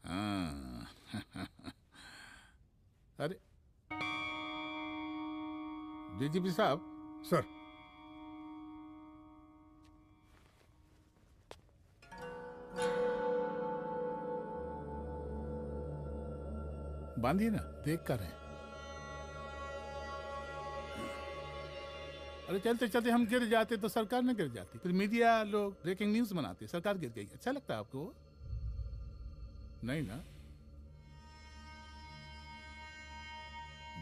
हाँ। अरे डीजीपी साहब। सर। बांधिए ना, देख कर है। अरे चलते चलते हम गिर जाते तो सरकार न गिर जाती, फिर मीडिया लोग ब्रेकिंग न्यूज बनाते सरकार गिर गई। अच्छा लगता है आपको? नहीं ना?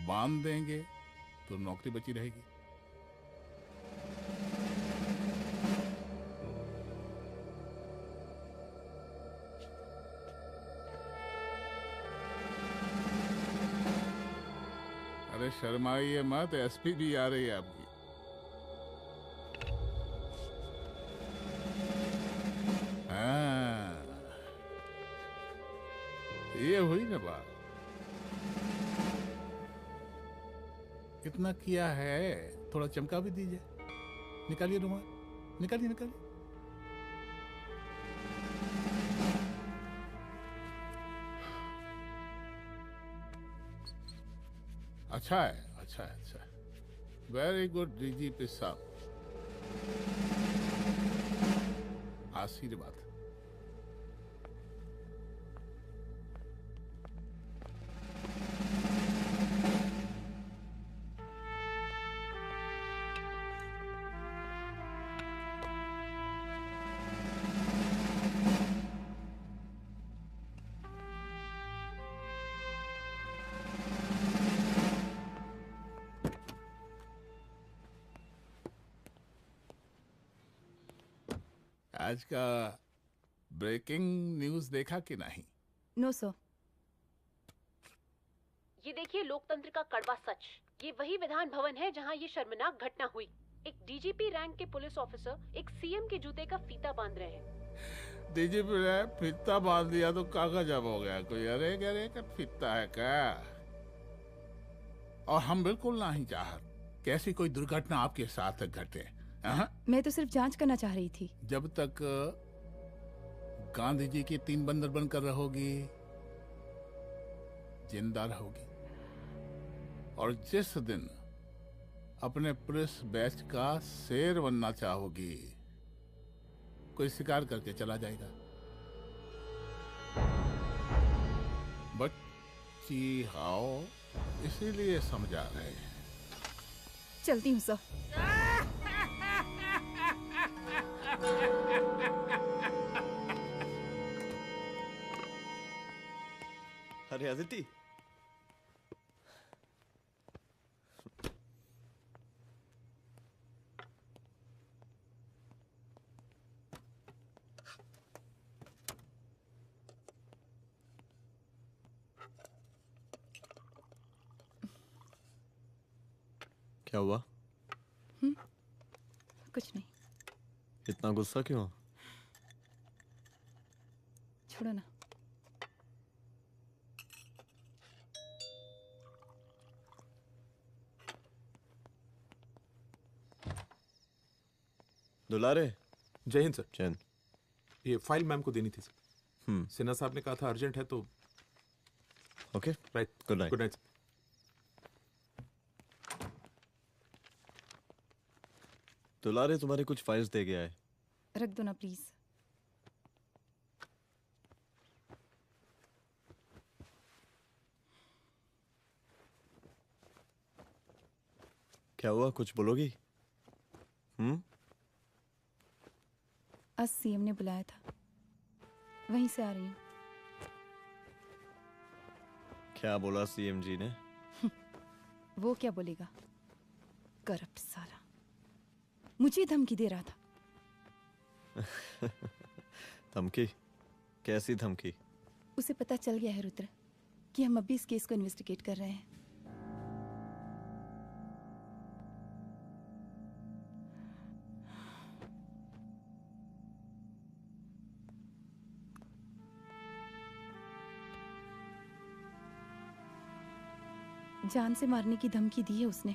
बांध देंगे तो नौकरी बची रहेगी। अरे शर्माइए मत, एसपी भी आ रही है आपकी। हाँ, ये हुई ना बात। कितना किया है, थोड़ा चमका भी दीजिए। निकालिए रुमाल, निकालिए निकालिए। अच्छा है, अच्छा है, अच्छा है। वेरी गुड डीजीपी साहब, आशीर्वाद। आज का ब्रेकिंग न्यूज देखा कि नहीं? No sir. ये देखिए लोकतंत्र का कड़वा सच। ये वही विधान भवन है जहां ये शर्मनाक घटना हुई। एक डीजीपी रैंक के पुलिस ऑफिसर एक सीएम के जूते का फीता बांध रहे हैं। डीजीपी ने फीता बांध दिया तो कागज अब हो गया कोई? अरे गरे का फीता है क्या? और हम बिल्कुल नहीं चाहते कि ऐसी कोई दुर्घटना आपके साथ घटे। मैं तो सिर्फ जांच करना चाह रही थी। जब तक गांधी जी की 3 बंदर बनकर रहोगी, जिंदा रहोगी। और जिस दिन अपने पुलिस बैच का शेर बनना चाहोगी, कोई शिकार करके चला जाएगा। बच्ची हाओ, इसीलिए समझा रहे हैं। चलती हूँ सर। अरे अदिति, क्या हुआ? कुछ नहीं। इतना गुस्सा क्यों? छोड़ो ना। दुलारे। जय हिंद सर। जय हिंद। ये फाइल मैम को देनी थी सर। सिन्हा साहब ने कहा था अर्जेंट है तो। Okay right. Good night. Good night. दुलारे तुम्हारे कुछ फाइल्स दे गया है। रख दो ना प्लीज। क्या हुआ, कुछ बोलोगी? आज सीएम ने बुलाया था, वहीं से आ रही हूँ। क्या बोला सीएम जी ने? वो क्या बोलेगा, करप्ट साला, मुझे धमकी दे रहा था। धमकी? कैसी धमकी? उसे पता चल गया है रुद्र कि हम अभी इस केस को इन्वेस्टिगेट कर रहे हैं। जान से मारने की धमकी दी है उसने।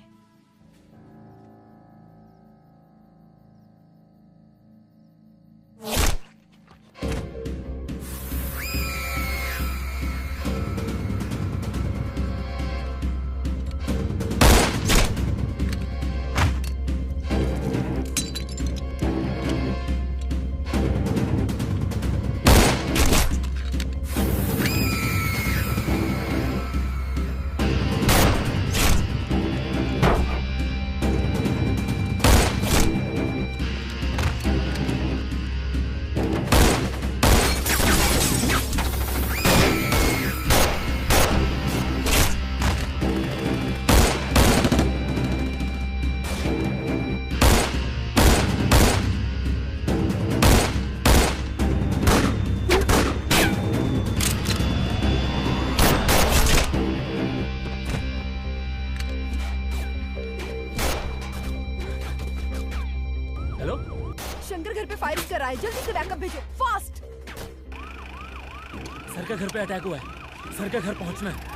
जल्दी से बैकअप भेजो, फास्ट। सर का घर पे अटैक हुआ है, सर का घर पहुंचना है।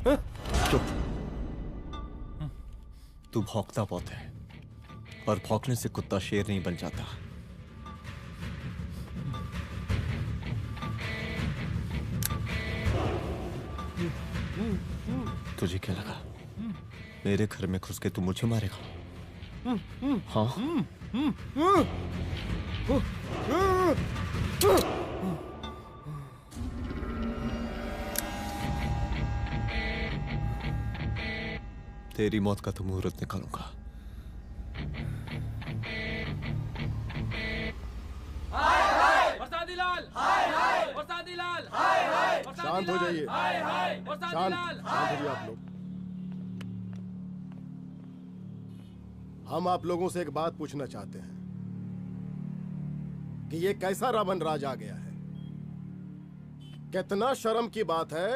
चुप। तू भौंकता बहुत है, और भौंकने से कुत्ता शेर नहीं बन जाता। तुझे क्या लगा मेरे घर में घुस के तू मुझे मारेगा? हाँ? तेरी मौत का तो मुहूर्त निकालूंगा। शांत हो जाइए, शांत हो जाइए आप लोग। हम आप लोगों से एक बात पूछना चाहते हैं कि ये कैसा रावण राज आ गया है? कितना शर्म की बात है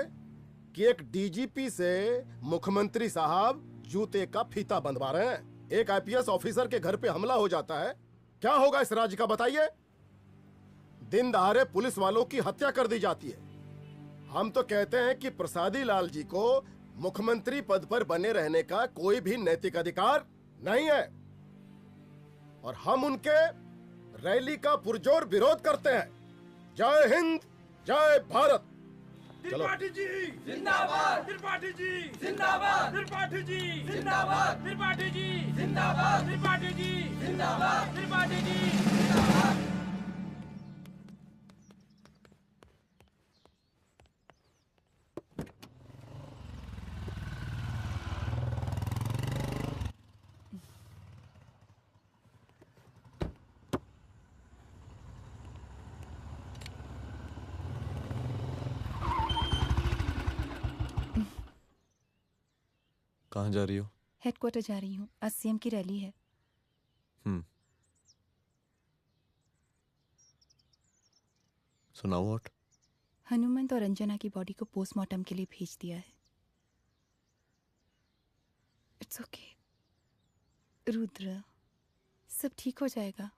कि एक डीजीपी से मुख्यमंत्री साहब जूते का फीता बंधवा रहे हैं। एक आईपीएस ऑफिसर के घर पे हमला हो जाता है, क्या होगा इस राज्य का बताइए? दिन दहाड़े पुलिस वालों की हत्या कर दी जाती है। हम तो कहते हैं कि प्रसादी लाल जी को मुख्यमंत्री पद पर बने रहने का कोई भी नैतिक अधिकार नहीं है, और हम उनके रैली का पुरजोर विरोध करते हैं। जय हिंद, जय भारत। त्रिपाठी जी जिंदाबाद, त्रिपाठी जी जिंदाबाद, त्रिपाठी जी जिंदाबाद, त्रिपाठी जी जिंदाबाद, त्रिपाठी जी जिंदाबाद, त्रिपाठी जी जिंदाबाद। कहाँ जा रही हो? हेडक्वार्टर जा रही हूँ, आज सीएम की रैली है। सुनाओ व्हाट? हनुमंत और अंजना की बॉडी को पोस्टमार्टम के लिए भेज दिया है। इट्स ओके रुद्र, सब ठीक हो जाएगा।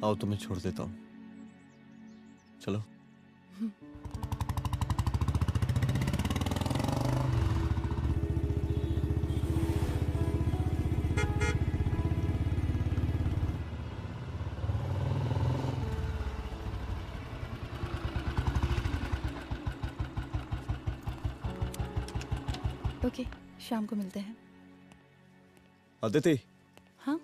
आओ तुम्हें छोड़ देता हूँ, चलो। ओके, शाम को मिलते हैं। अदिति। हाँ?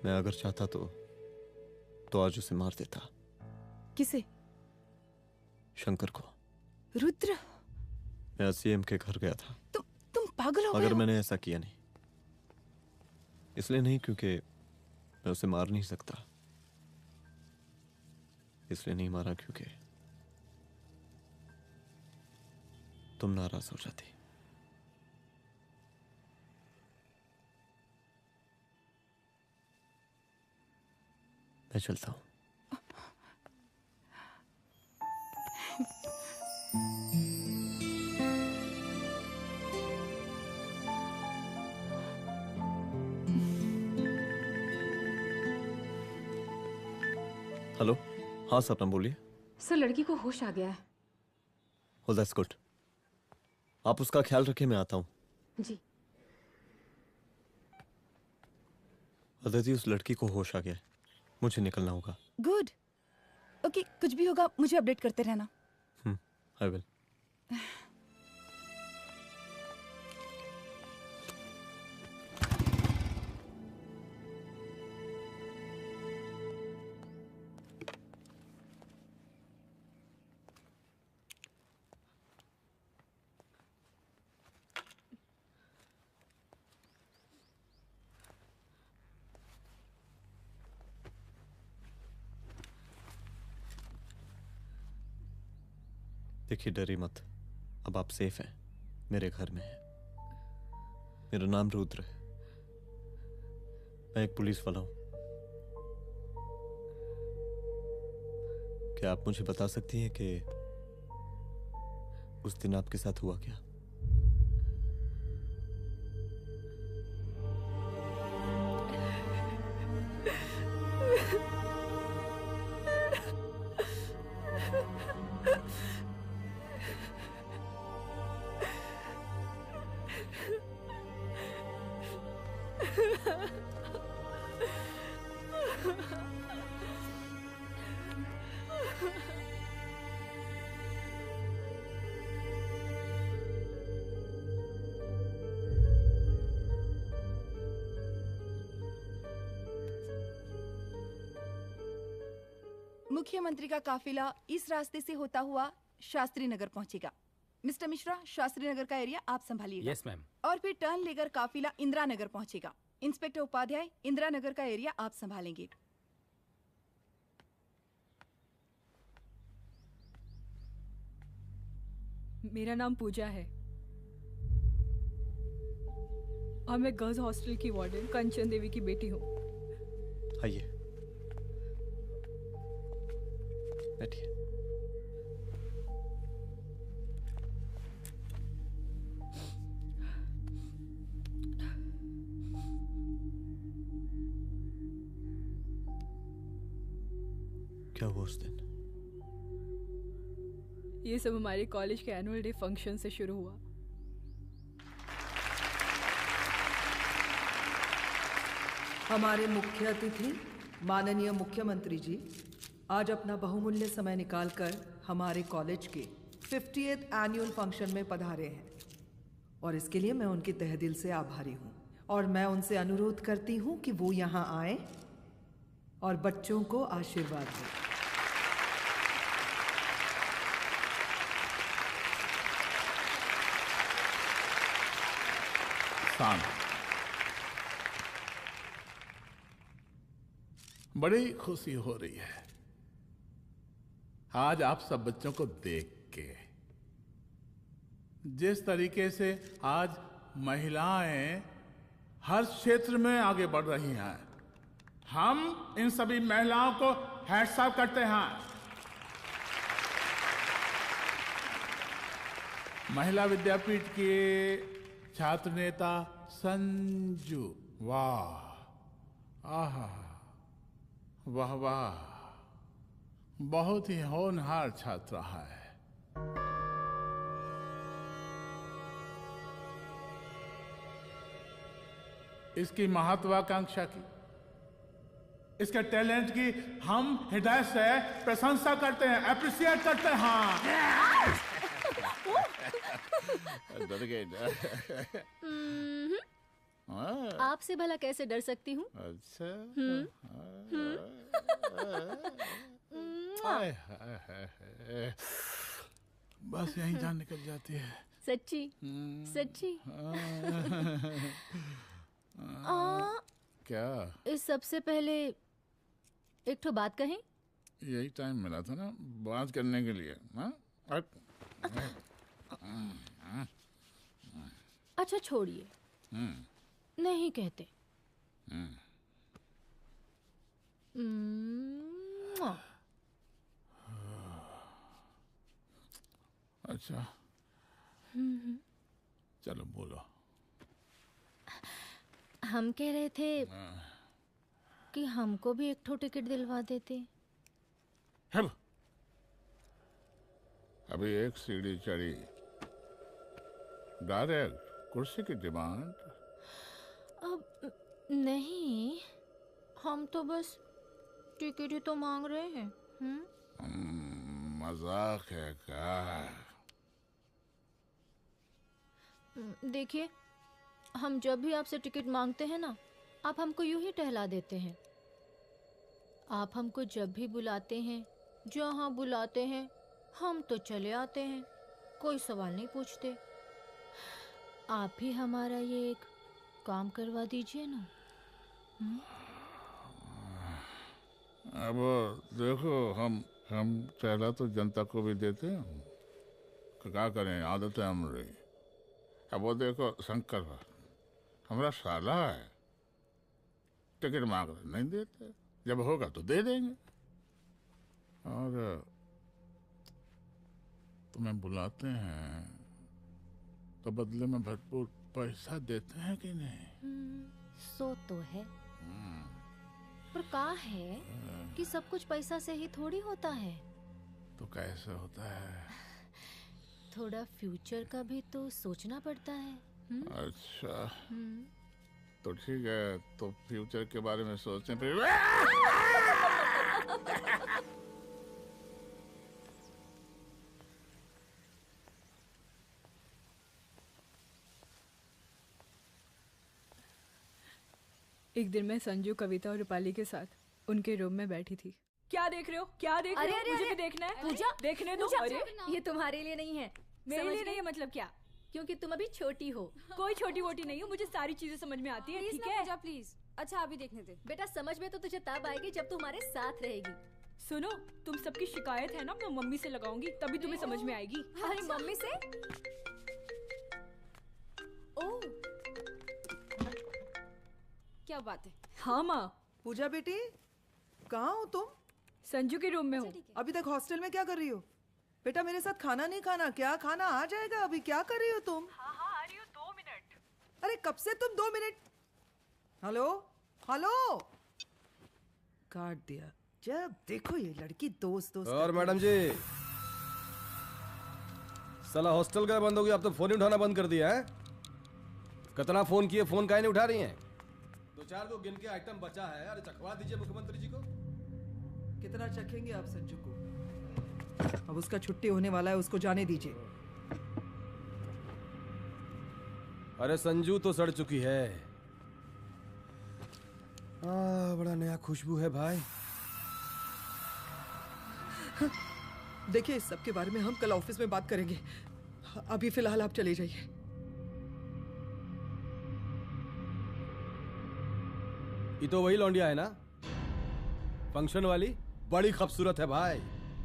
मैं अगर चाहता तो आज उसे मार देता। किसे? शंकर को। रुद्र, मैं सीएम के घर गया था। तुम पागल हो गए मगर हो? मैंने ऐसा किया नहीं, इसलिए नहीं क्योंकि मैं उसे मार नहीं सकता, इसलिए नहीं मारा क्योंकि तुम नाराज हो जाती। मैं चलता हूं। हेलो, हाँ सपना बोलिए। सर, लड़की को होश आ गया है। Oh, that's good. आप उसका ख्याल रखें, मैं आता हूँ। जी। अदिति, उस लड़की को होश आ गया है, मुझे निकलना होगा। गुड। ओके, कुछ भी होगा मुझे अपडेट करते रहना। I will. देखिए, डरी मत, अब आप सेफ हैं, मेरे घर में हैं। मेरा नाम रुद्र है, मैं एक पुलिस वाला हूं। क्या आप मुझे बता सकती हैं कि उस दिन आपके साथ हुआ क्या? मुख्यमंत्री का काफिला इस रास्ते से होता हुआ शास्त्री नगर पहुंचेगा। मिस्टर मिश्रा, शास्त्री नगर का एरिया आप संभालिएगा। Yes ma'am. और फिर टर्न लेकर काफिला इंदिरा नगर पहुंचेगा। इंस्पेक्टर उपाध्याय, इंदिरा नगर का एरिया आप संभालेंगे। मेरा नाम पूजा है और मैं गर्ल्स हॉस्टल की वार्डन कंचन देवी की बेटी हूँ। आइए, बैठिए। क्या हुआ उस दिन? ये सब हमारे कॉलेज के एनुअल डे फंक्शन से शुरू हुआ। हमारे मुख्य अतिथि माननीय मुख्यमंत्री जी आज अपना बहुमूल्य समय निकालकर हमारे कॉलेज के 50th एनुअल फंक्शन में पधारे हैं और इसके लिए मैं उनके तहे दिल से आभारी हूँ और मैं उनसे अनुरोध करती हूँ कि वो यहाँ आए और बच्चों को आशीर्वाद दें। बड़ी खुशी हो रही है आज आप सब बच्चों को देख के। जिस तरीके से आज महिलाएं हर क्षेत्र में आगे बढ़ रही हैं, हम इन सभी महिलाओं को हैट्स ऑफ करते हैं। महिला विद्यापीठ के छात्र नेता संजू, वाह, आहा, वाह वाह, बहुत ही होनहार छात्र है। इसकी महत्वाकांक्षा की, इसके टैलेंट की हम हृदय से प्रशंसा करते हैं, अप्रिशिएट करते हैं। आपसे भला कैसे डर सकती हूँ? अच्छा। बस यहीं जान निकल जाती है। सच्ची सच्ची। क्या? इस सबसे पहले एक ठो बात कहें? यही टाइम मिला था ना बात करने के लिए। अच्छा छोड़िए, नहीं कहते। अच्छा चलो बोलो। हम कह रहे थे कि हमको भी एक ठो टिकट दिलवा देते। अभी एक सीढ़ी चढ़ी, डायरेक्ट कुर्सी की डिमांड। अब नहीं, हम तो बस टिकट ही तो मांग रहे हैं। मजाक है क्या? देखिए, हम जब भी आपसे टिकट मांगते हैं ना, आप हमको यूं ही टहला देते हैं। आप हमको जब भी बुलाते हैं, जहाँ बुलाते हैं, हम तो चले आते हैं, कोई सवाल नहीं पूछते। आप भी हमारा ये एक काम करवा दीजिए ना। अब देखो, हम टहला तो जनता को भी देते हैं, क्या करें, आदत है हमारी। अब वो देखो शंकर हमारा साला है, टिकट मांग रहे नहीं देते, जब होगा तो दे देंगे। और तुम्हें बुलाते हैं तो बदले में भरपूर पैसा देते हैं कि नहीं? सो तो है, पर का है कि सब कुछ पैसा से ही थोड़ी होता है। तो कैसे होता है? थोड़ा फ्यूचर का भी तो सोचना पड़ता है। अच्छा, तो ठीक है, तो फ्यूचर के बारे में सोचें फिर। एक दिन मैं संजू, कविता और रूपाली के साथ उनके रूम में बैठी थी। क्या देख रहे हो? क्या देख रहे हो? मुझे भी देखना है। पूजा, देखने दो। अरे ये तुम्हारे लिए नहीं है। मेरे समझ लिए नहीं गई? है मतलब क्या? क्योंकि तुम अभी छोटी हो। कोई छोटी वोटी नहीं हूँ, मुझे सारी चीजें समझ में आती है। ठीक है पूजा प्लीज। अच्छा अभी देखने दे। बेटा समझ में तो तुझे तब आएगी जब तू हमारे साथ रहेगी। सुनो, तुम सबकी शिकायत है ना, मैं मम्मी से लगाऊंगी, तभी तुम्हें समझ में आएगी। अरे मम्मी से? ओह क्या बात है। हाँ माँ। पूजा बेटी, कहाँ हो तुम? संजू के रूम में हूँ। अभी तक हॉस्टल में क्या कर रही हो? बेटा मेरे साथ खाना नहीं खाना क्या? खाना आ जाएगा, अभी क्या कर रही हो तुम? हाँ हाँ आ रही हूँ, 2 मिनट। अरे कब से तुम 2 मिनट? हेलो हेलो, काट दिया। जब देखो ये लड़की दोस्त दोस्त। और मैडम जी, साला हॉस्टल का बंद हो गया, आप तो फोन ही उठाना बंद कर दिया है। कितना फोन किए, फोन काहे नहीं उठा रही हैं? 2-4 को गिन के आइटम बचा है, अरे चखवा दीजिए मुख्यमंत्री जी को। कितना चखेंगे आप संजू को? अब उसका छुट्टी होने वाला है, उसको जाने दीजिए। अरे संजू तो सड़ चुकी है। बड़ा नया खुशबू है भाई। देखिए इस सब के बारे में हम कल ऑफिस में बात करेंगे, अभी फिलहाल आप चले जाइए। ये तो वही लौंडिया है ना, फंक्शन वाली? बड़ी खूबसूरत है भाई,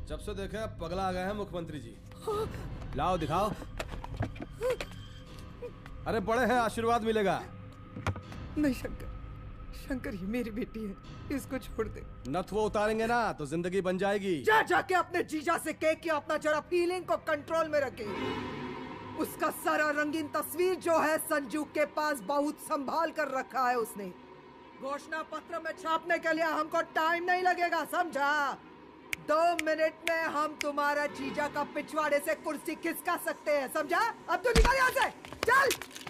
जब से देखे पगला आ गए हैं मुख्यमंत्री जी। लाओ दिखाओ। अरे बड़े हैं, आशीर्वाद मिलेगा। नहीं शंकर, शंकर ये मेरी बेटी है, इसको छोड़ दे। नथ वो उतारेंगे ना तो जिंदगी बन जाएगी। जा जाके अपने जीजा से कह के अपना जरा फीलिंग को कंट्रोल में रखे। उसका सारा रंगीन तस्वीर जो है संजू के पास बहुत संभाल कर रखा है उसने। घोषणा पत्र में छापने के लिए हमको टाइम नहीं लगेगा, समझा? 2 मिनट में हम तुम्हारा जीजा का पिछवाड़े से कुर्सी खिसका सकते हैं, समझा? अब तो निकल यहाँ से, चल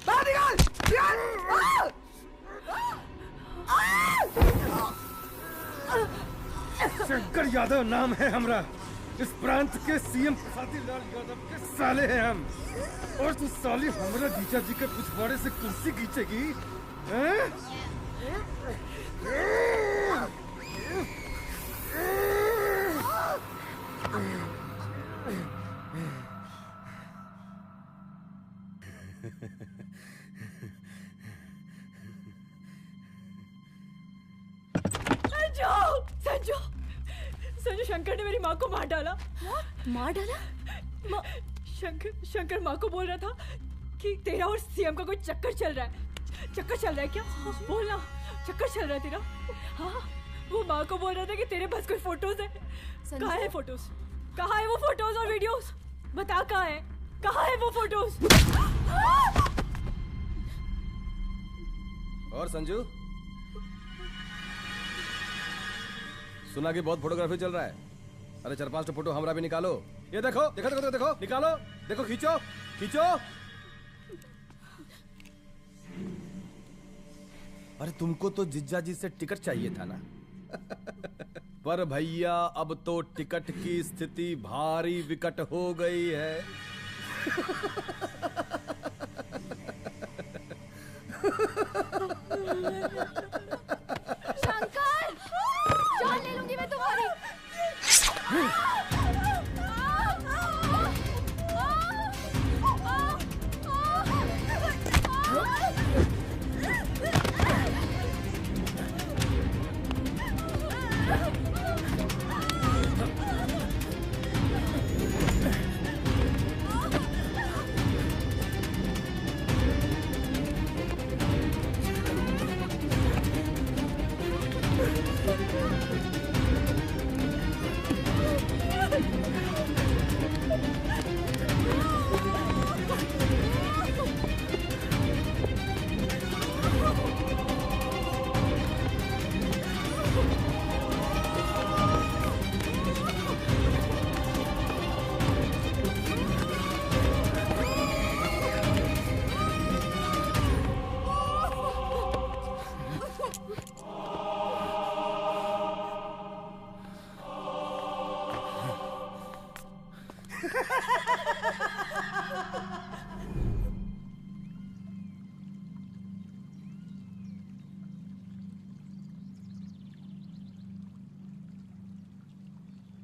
बाहर निकल। शंकर यादव नाम है हमरा, इस प्रांत के सीएम प्रसादी लाल यादव के साले हैं हम, और तू साली हमरा जीजा जी के पिछवाड़े से कुर्सी खींचेगी? संजू, संजू शंकर ने मेरी माँ को मार डाला। मार डाला? शंकर माँ को बोल रहा था कि तेरा और सीएम का कोई चक्कर चल रहा है। चक्कर चल रहा है क्या? बोलना, चक्कर चल रहा है तेरा? हाँ, वो माँ को बोल रहा था कि तेरे पास कोई फोटोज है। कहाँ है फोटोज? कहाँ है वो फोटोज और वीडियोस? बता कहाँ है? कहाँ है वो फोटोज? और संजू, सुना कि बहुत फोटोग्राफी चल रहा है। अरे 4-5 फोटो हमरा भी निकालो। ये देखो देखो देखो देखो, निकालो, देखो, खींचो खींचो। अरे तुमको तो जिज्जा जी से टिकट चाहिए था ना। पर भैया अब तो टिकट की स्थिति भारी विकट हो गई है। शंकर, जान ले लूंगी मैं तुम्हारी।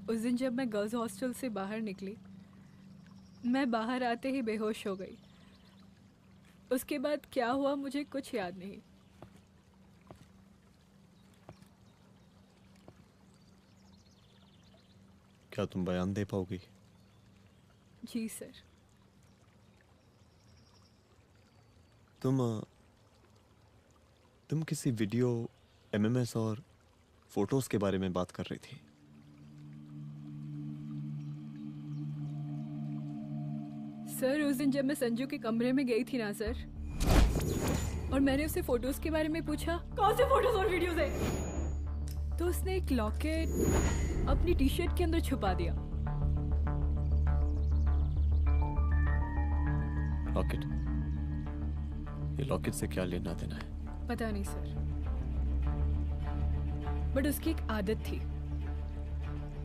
उस दिन जब मैं गर्ल्स हॉस्टल से बाहर निकली, मैं बाहर आते ही बेहोश हो गई। उसके बाद क्या हुआ मुझे कुछ याद नहीं। क्या तुम बयान दे पाओगी? जी सर। तुम किसी वीडियो, एमएमएस और फोटोज के बारे में बात कर रही थी। सर उस दिन जब मैं संजू के कमरे में गई थी ना सर, और मैंने उससे फोटोज के बारे में पूछा कौन से फोटोज और वीडियोज है, तो उसने एक लॉकेट अपनी टी शर्ट के अंदर छुपा दिया। लॉकेट? ये लॉकेट से क्या लेना देना है? पता नहीं सर, बट उसकी एक आदत थी,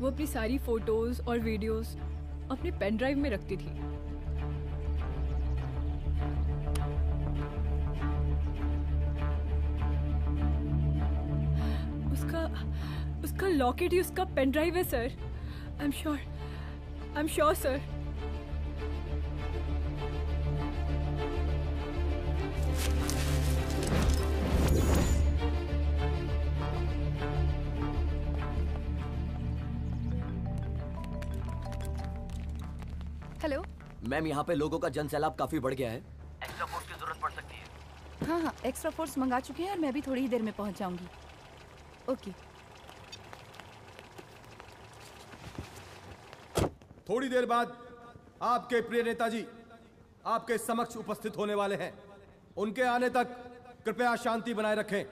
वो अपनी सारी फोटोज और वीडियोस अपने पेन ड्राइव में रखती थी। उसका लॉकेट ही उसका पेन ड्राइव है sir. I am sure sir. Hello ma'am, यहाँ पे लोगों का जन सैलाब काफी बढ़ गया है। एक्स्ट्रा फोर्स की जरूरत पड़ सकती है। हाँ हाँ, एक्स्ट्रा फोर्स मंगा चुके हैं और मैं भी थोड़ी ही देर में पहुंच जाऊंगी। ओके। थोड़ी देर बाद आपके प्रिय नेताजी आपके समक्ष उपस्थित होने वाले हैं। उनके आने तक कृपया शांति बनाए रखें।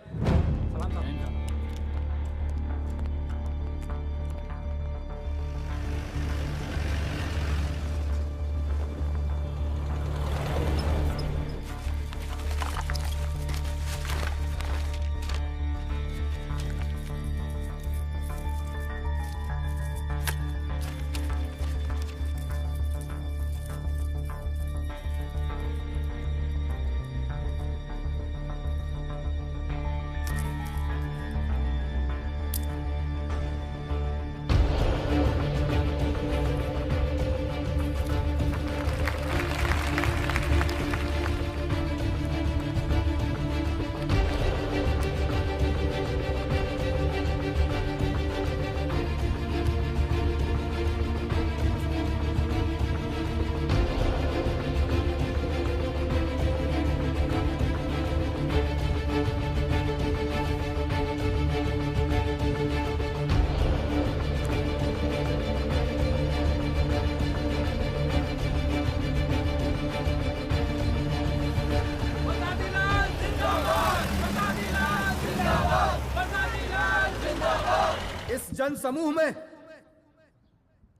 जन समूह में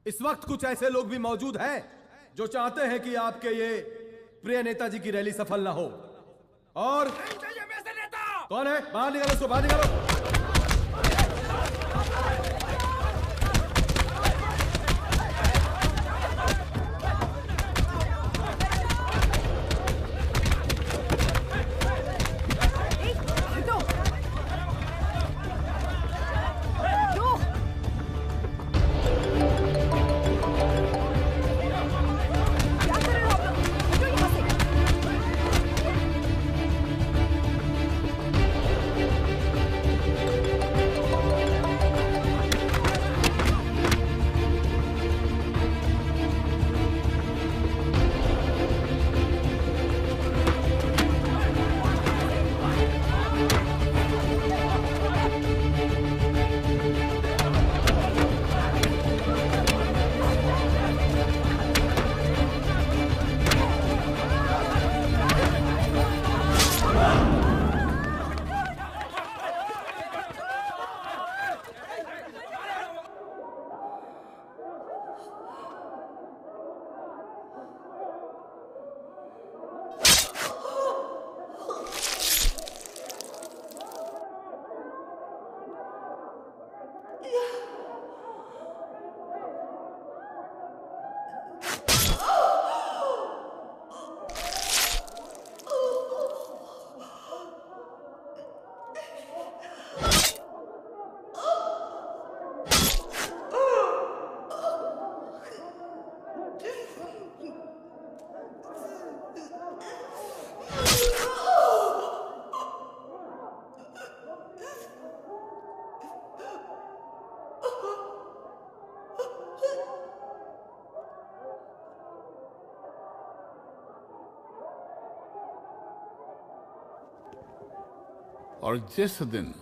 इस वक्त कुछ ऐसे लोग भी मौजूद हैं जो चाहते हैं कि आपके ये प्रिय नेताजी की रैली सफल ना हो। और कौन है? बाहर निकालो उसको, बाहर निकालो। और जिस दिन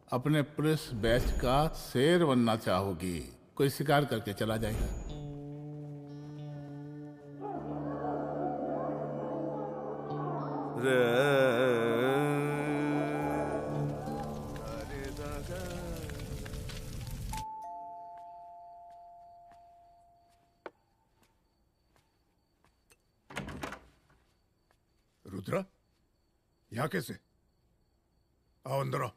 अपने पुलिस बैच का शेर बनना चाहोगी, कोई शिकार करके चला जाएगा। रुद्रा, यहाँ कैसे? आओ अंदर आओ।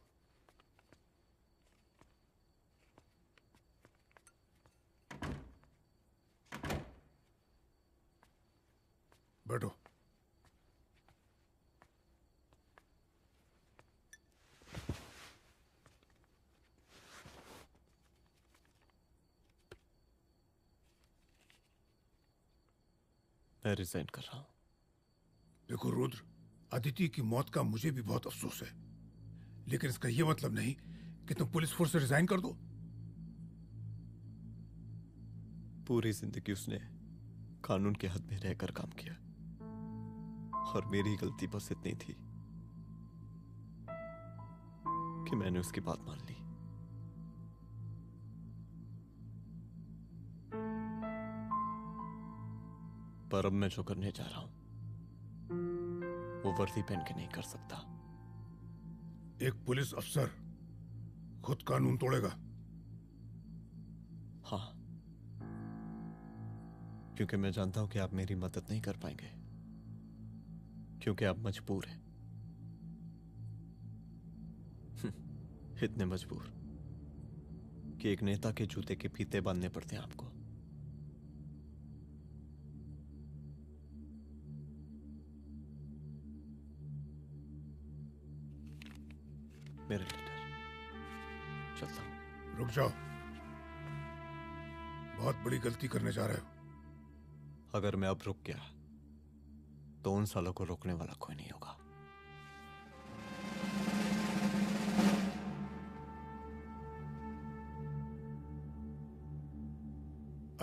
बैठो। मैं रिजाइन कर रहा हूं। देखो रुद्र, अदिति की मौत का मुझे भी बहुत अफसोस है, लेकिन इसका यह मतलब नहीं कि तुम पुलिस फोर्स से रिजाइन कर दो। पूरी जिंदगी उसने कानून के हद में रहकर काम किया और मेरी गलती बस इतनी थी कि मैंने उसकी बात मान ली। पर अब मैं जो करने जा रहा हूं वो वर्दी पहन के नहीं कर सकता। एक पुलिस अफसर खुद कानून तोड़ेगा? हाँ, क्योंकि मैं जानता हूं कि आप मेरी मदद नहीं कर पाएंगे, क्योंकि आप मजबूर हैं। इतने मजबूर कि एक नेता के जूते के फीते बांधने पड़ते हैं आपको। मेरे लीडर, चलता हूं। रुक जाओ, बहुत बड़ी गलती करने जा रहे हो। अगर मैं अब रुक गया तो उन सालों को रोकने वाला कोई नहीं होगा।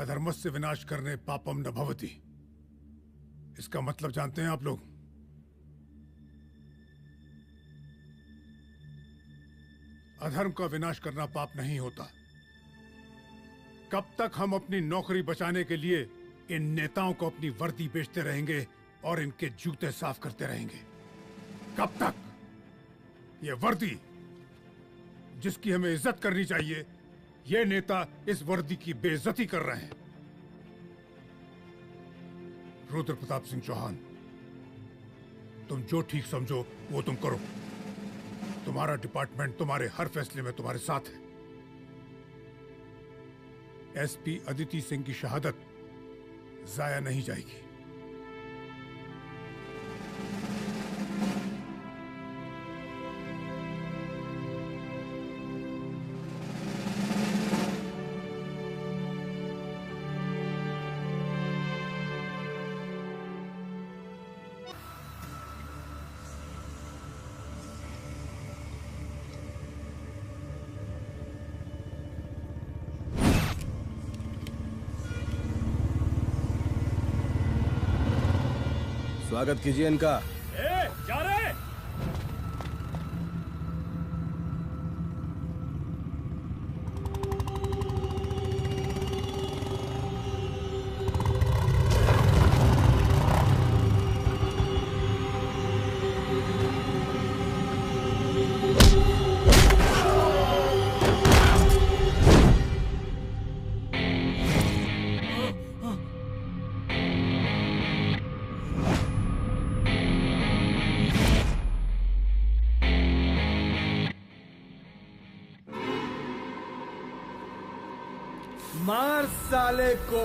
अधर्मस्य विनाश करने पापम न भवति, इसका मतलब जानते हैं आप लोग? अधर्म का विनाश करना पाप नहीं होता। कब तक हम अपनी नौकरी बचाने के लिए इन नेताओं को अपनी वर्दी बेचते रहेंगे और इनके जूते साफ करते रहेंगे? कब तक? ये वर्दी जिसकी हमें इज्जत करनी चाहिए, ये नेता इस वर्दी की बेइज्जती कर रहे हैं। रुद्र प्रताप सिंह चौहान, तुम जो ठीक समझो वो तुम करो। तुम्हारा डिपार्टमेंट तुम्हारे हर फैसले में तुम्हारे साथ है। एसपी अदिति सिंह की शहादत जाया नहीं जाएगी। स्वागत कीजिए इनका। जा रहे? मार साले को।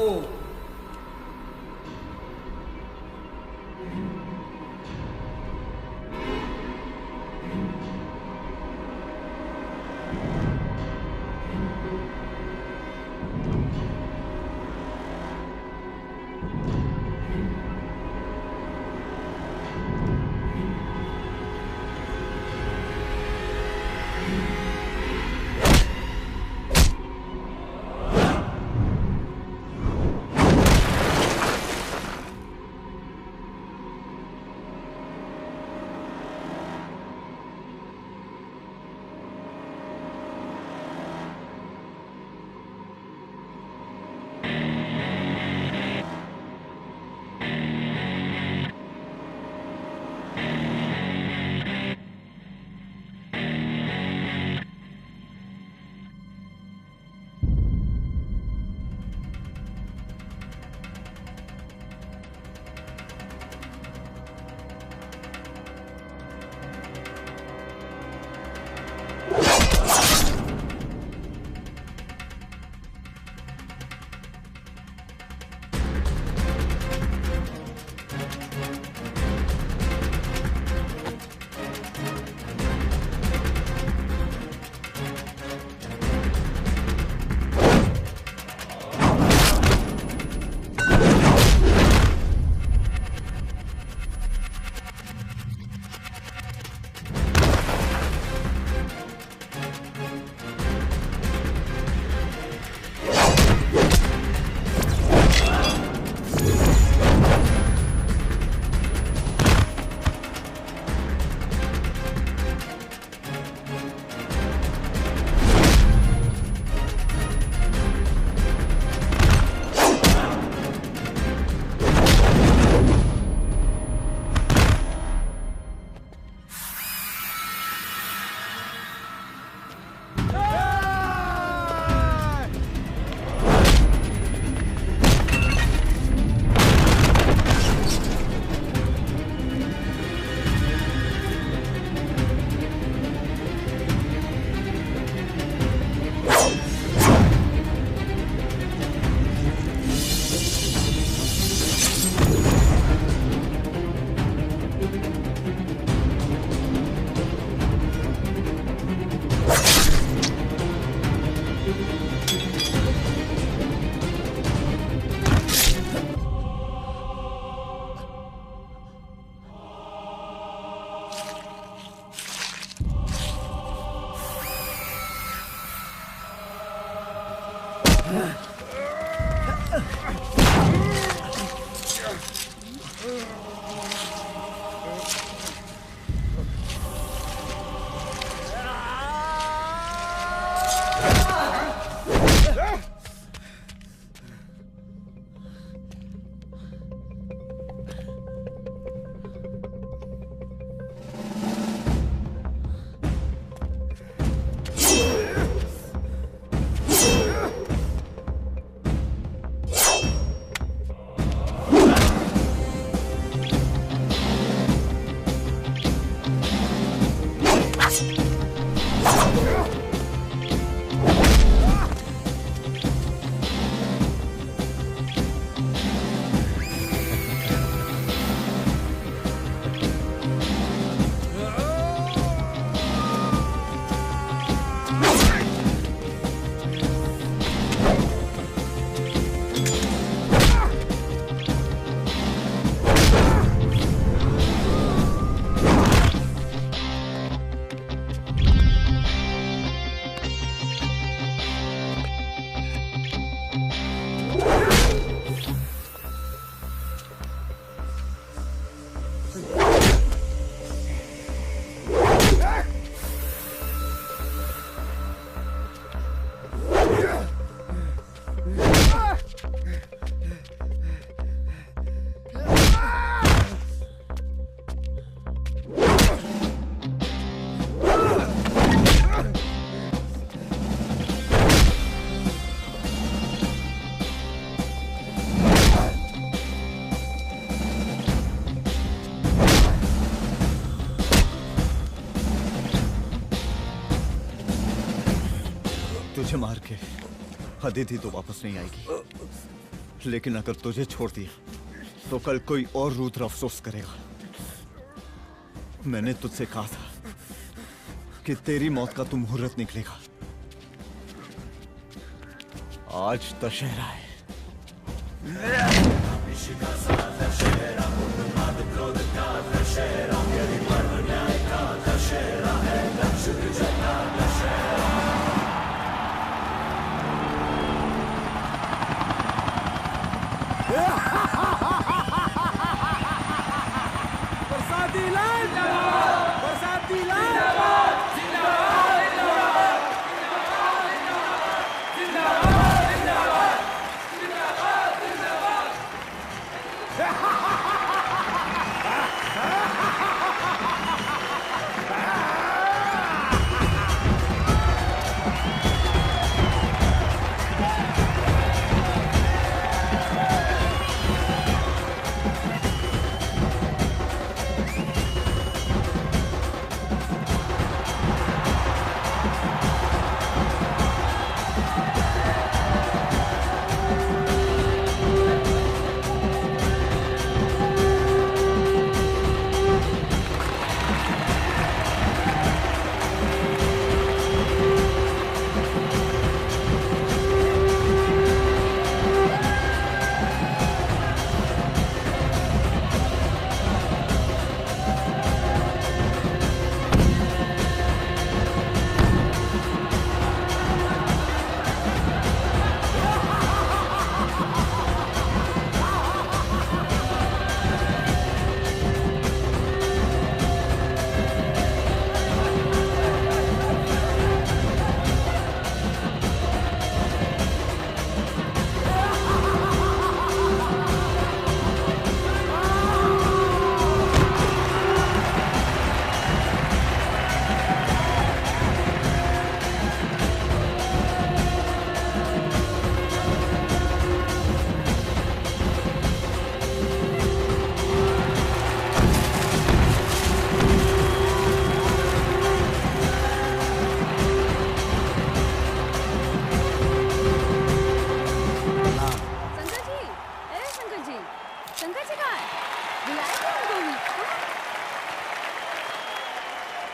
तुझे मार के अदिति तो वापस नहीं आएगी, लेकिन अगर तुझे छोड़ दिया तो कल कोई और रुद्र अफसोस करेगा। मैंने तुझसे कहा था कि तेरी मौत का तो मुहूर्त निकलेगा। आज दशहरा है। बरसाती लाल, बरसाती लाल,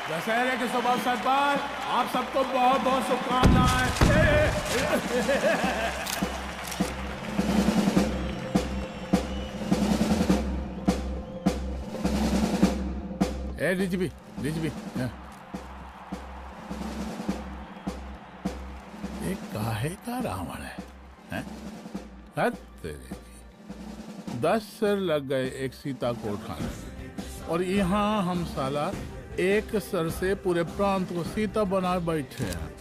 दशहरे के शुभ अवसर पर आप सबको बहुत बहुत शुभकामनाएं। डीजीपी ये काहे का रावण है? हद तेरे की। 10 सिर लग गए एक सीता को उठाने, और यहाँ हम साला एक सर से पूरे प्रांत को सीता बना बैठे हैं।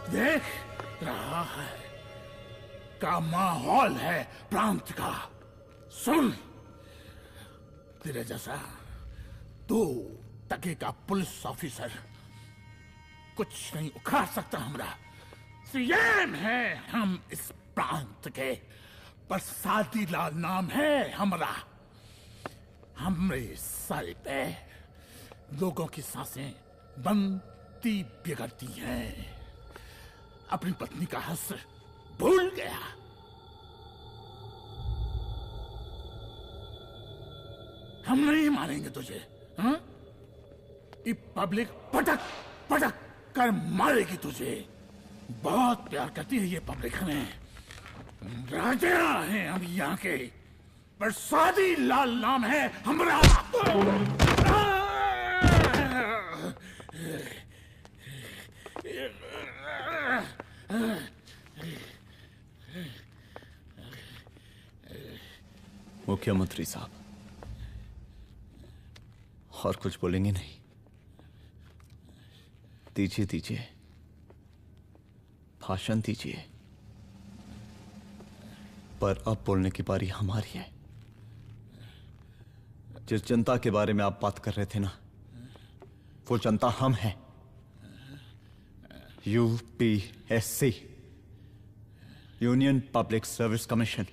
देख रहा है का माहौल है प्रांत का। सुन, तेरे जैसा 2 टके का पुलिस ऑफिसर कुछ नहीं उखाड़ सकता। हमरा सीएम है हम इस प्रांत के, बरसाती लाल नाम है हमरा। हमरे सर पे लोगों की सांसें बंद गलती बिगड़ती है। अपनी पत्नी का हक भूल गया। हम नहीं मारेंगे तुझे। हाँ? ये पब्लिक पटक पटक कर मारेगी तुझे। बहुत प्यार करती है ये पब्लिक हमें। राजा हैं हम यहाँ के, पर सादी लाल नाम है हमारा। मुख्यमंत्री साहब, और कुछ बोलेंगे नहीं? दीजिए दीजिए, भाषण दीजिए। पर अब बोलने की बारी हमारी है। जिस जनता के बारे में आप बात कर रहे थे ना, वो जनता हम हैं। UPSC, union public service commission.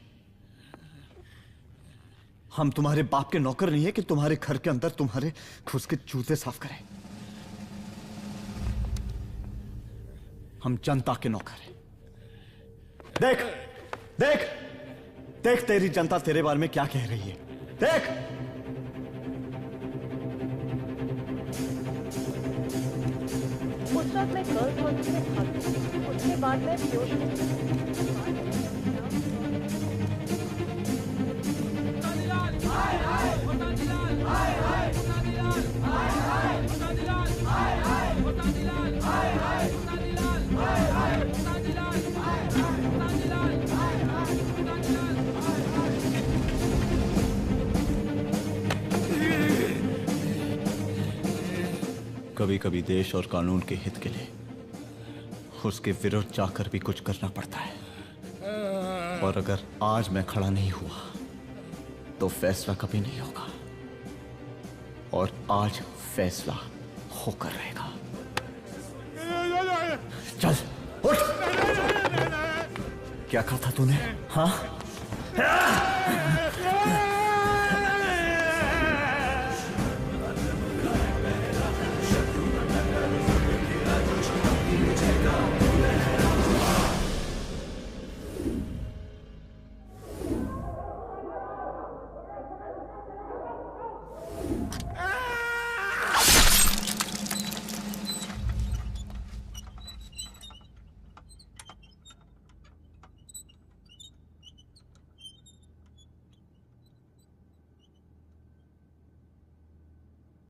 हम तुम्हारे बाप के नौकर नहीं है कि तुम्हारे घर के अंदर तुम्हारे खुद के जूते साफ करें। हम जनता के नौकर हैं। देख देख देख, तेरी जनता तेरे बारे में क्या कह रही है। देख, उस वक्त मैं गर्ल्स हॉस्टल में भागी। उसके बाद मैं बेहोश कभी कभी देश और कानून के हित के लिए उसके विरुद्ध जाकर भी कुछ करना पड़ता है। और अगर आज मैं खड़ा नहीं हुआ तो फैसला कभी नहीं होगा, और आज फैसला होकर रहेगा। चल उठ। क्या कहा था तूने? हाँ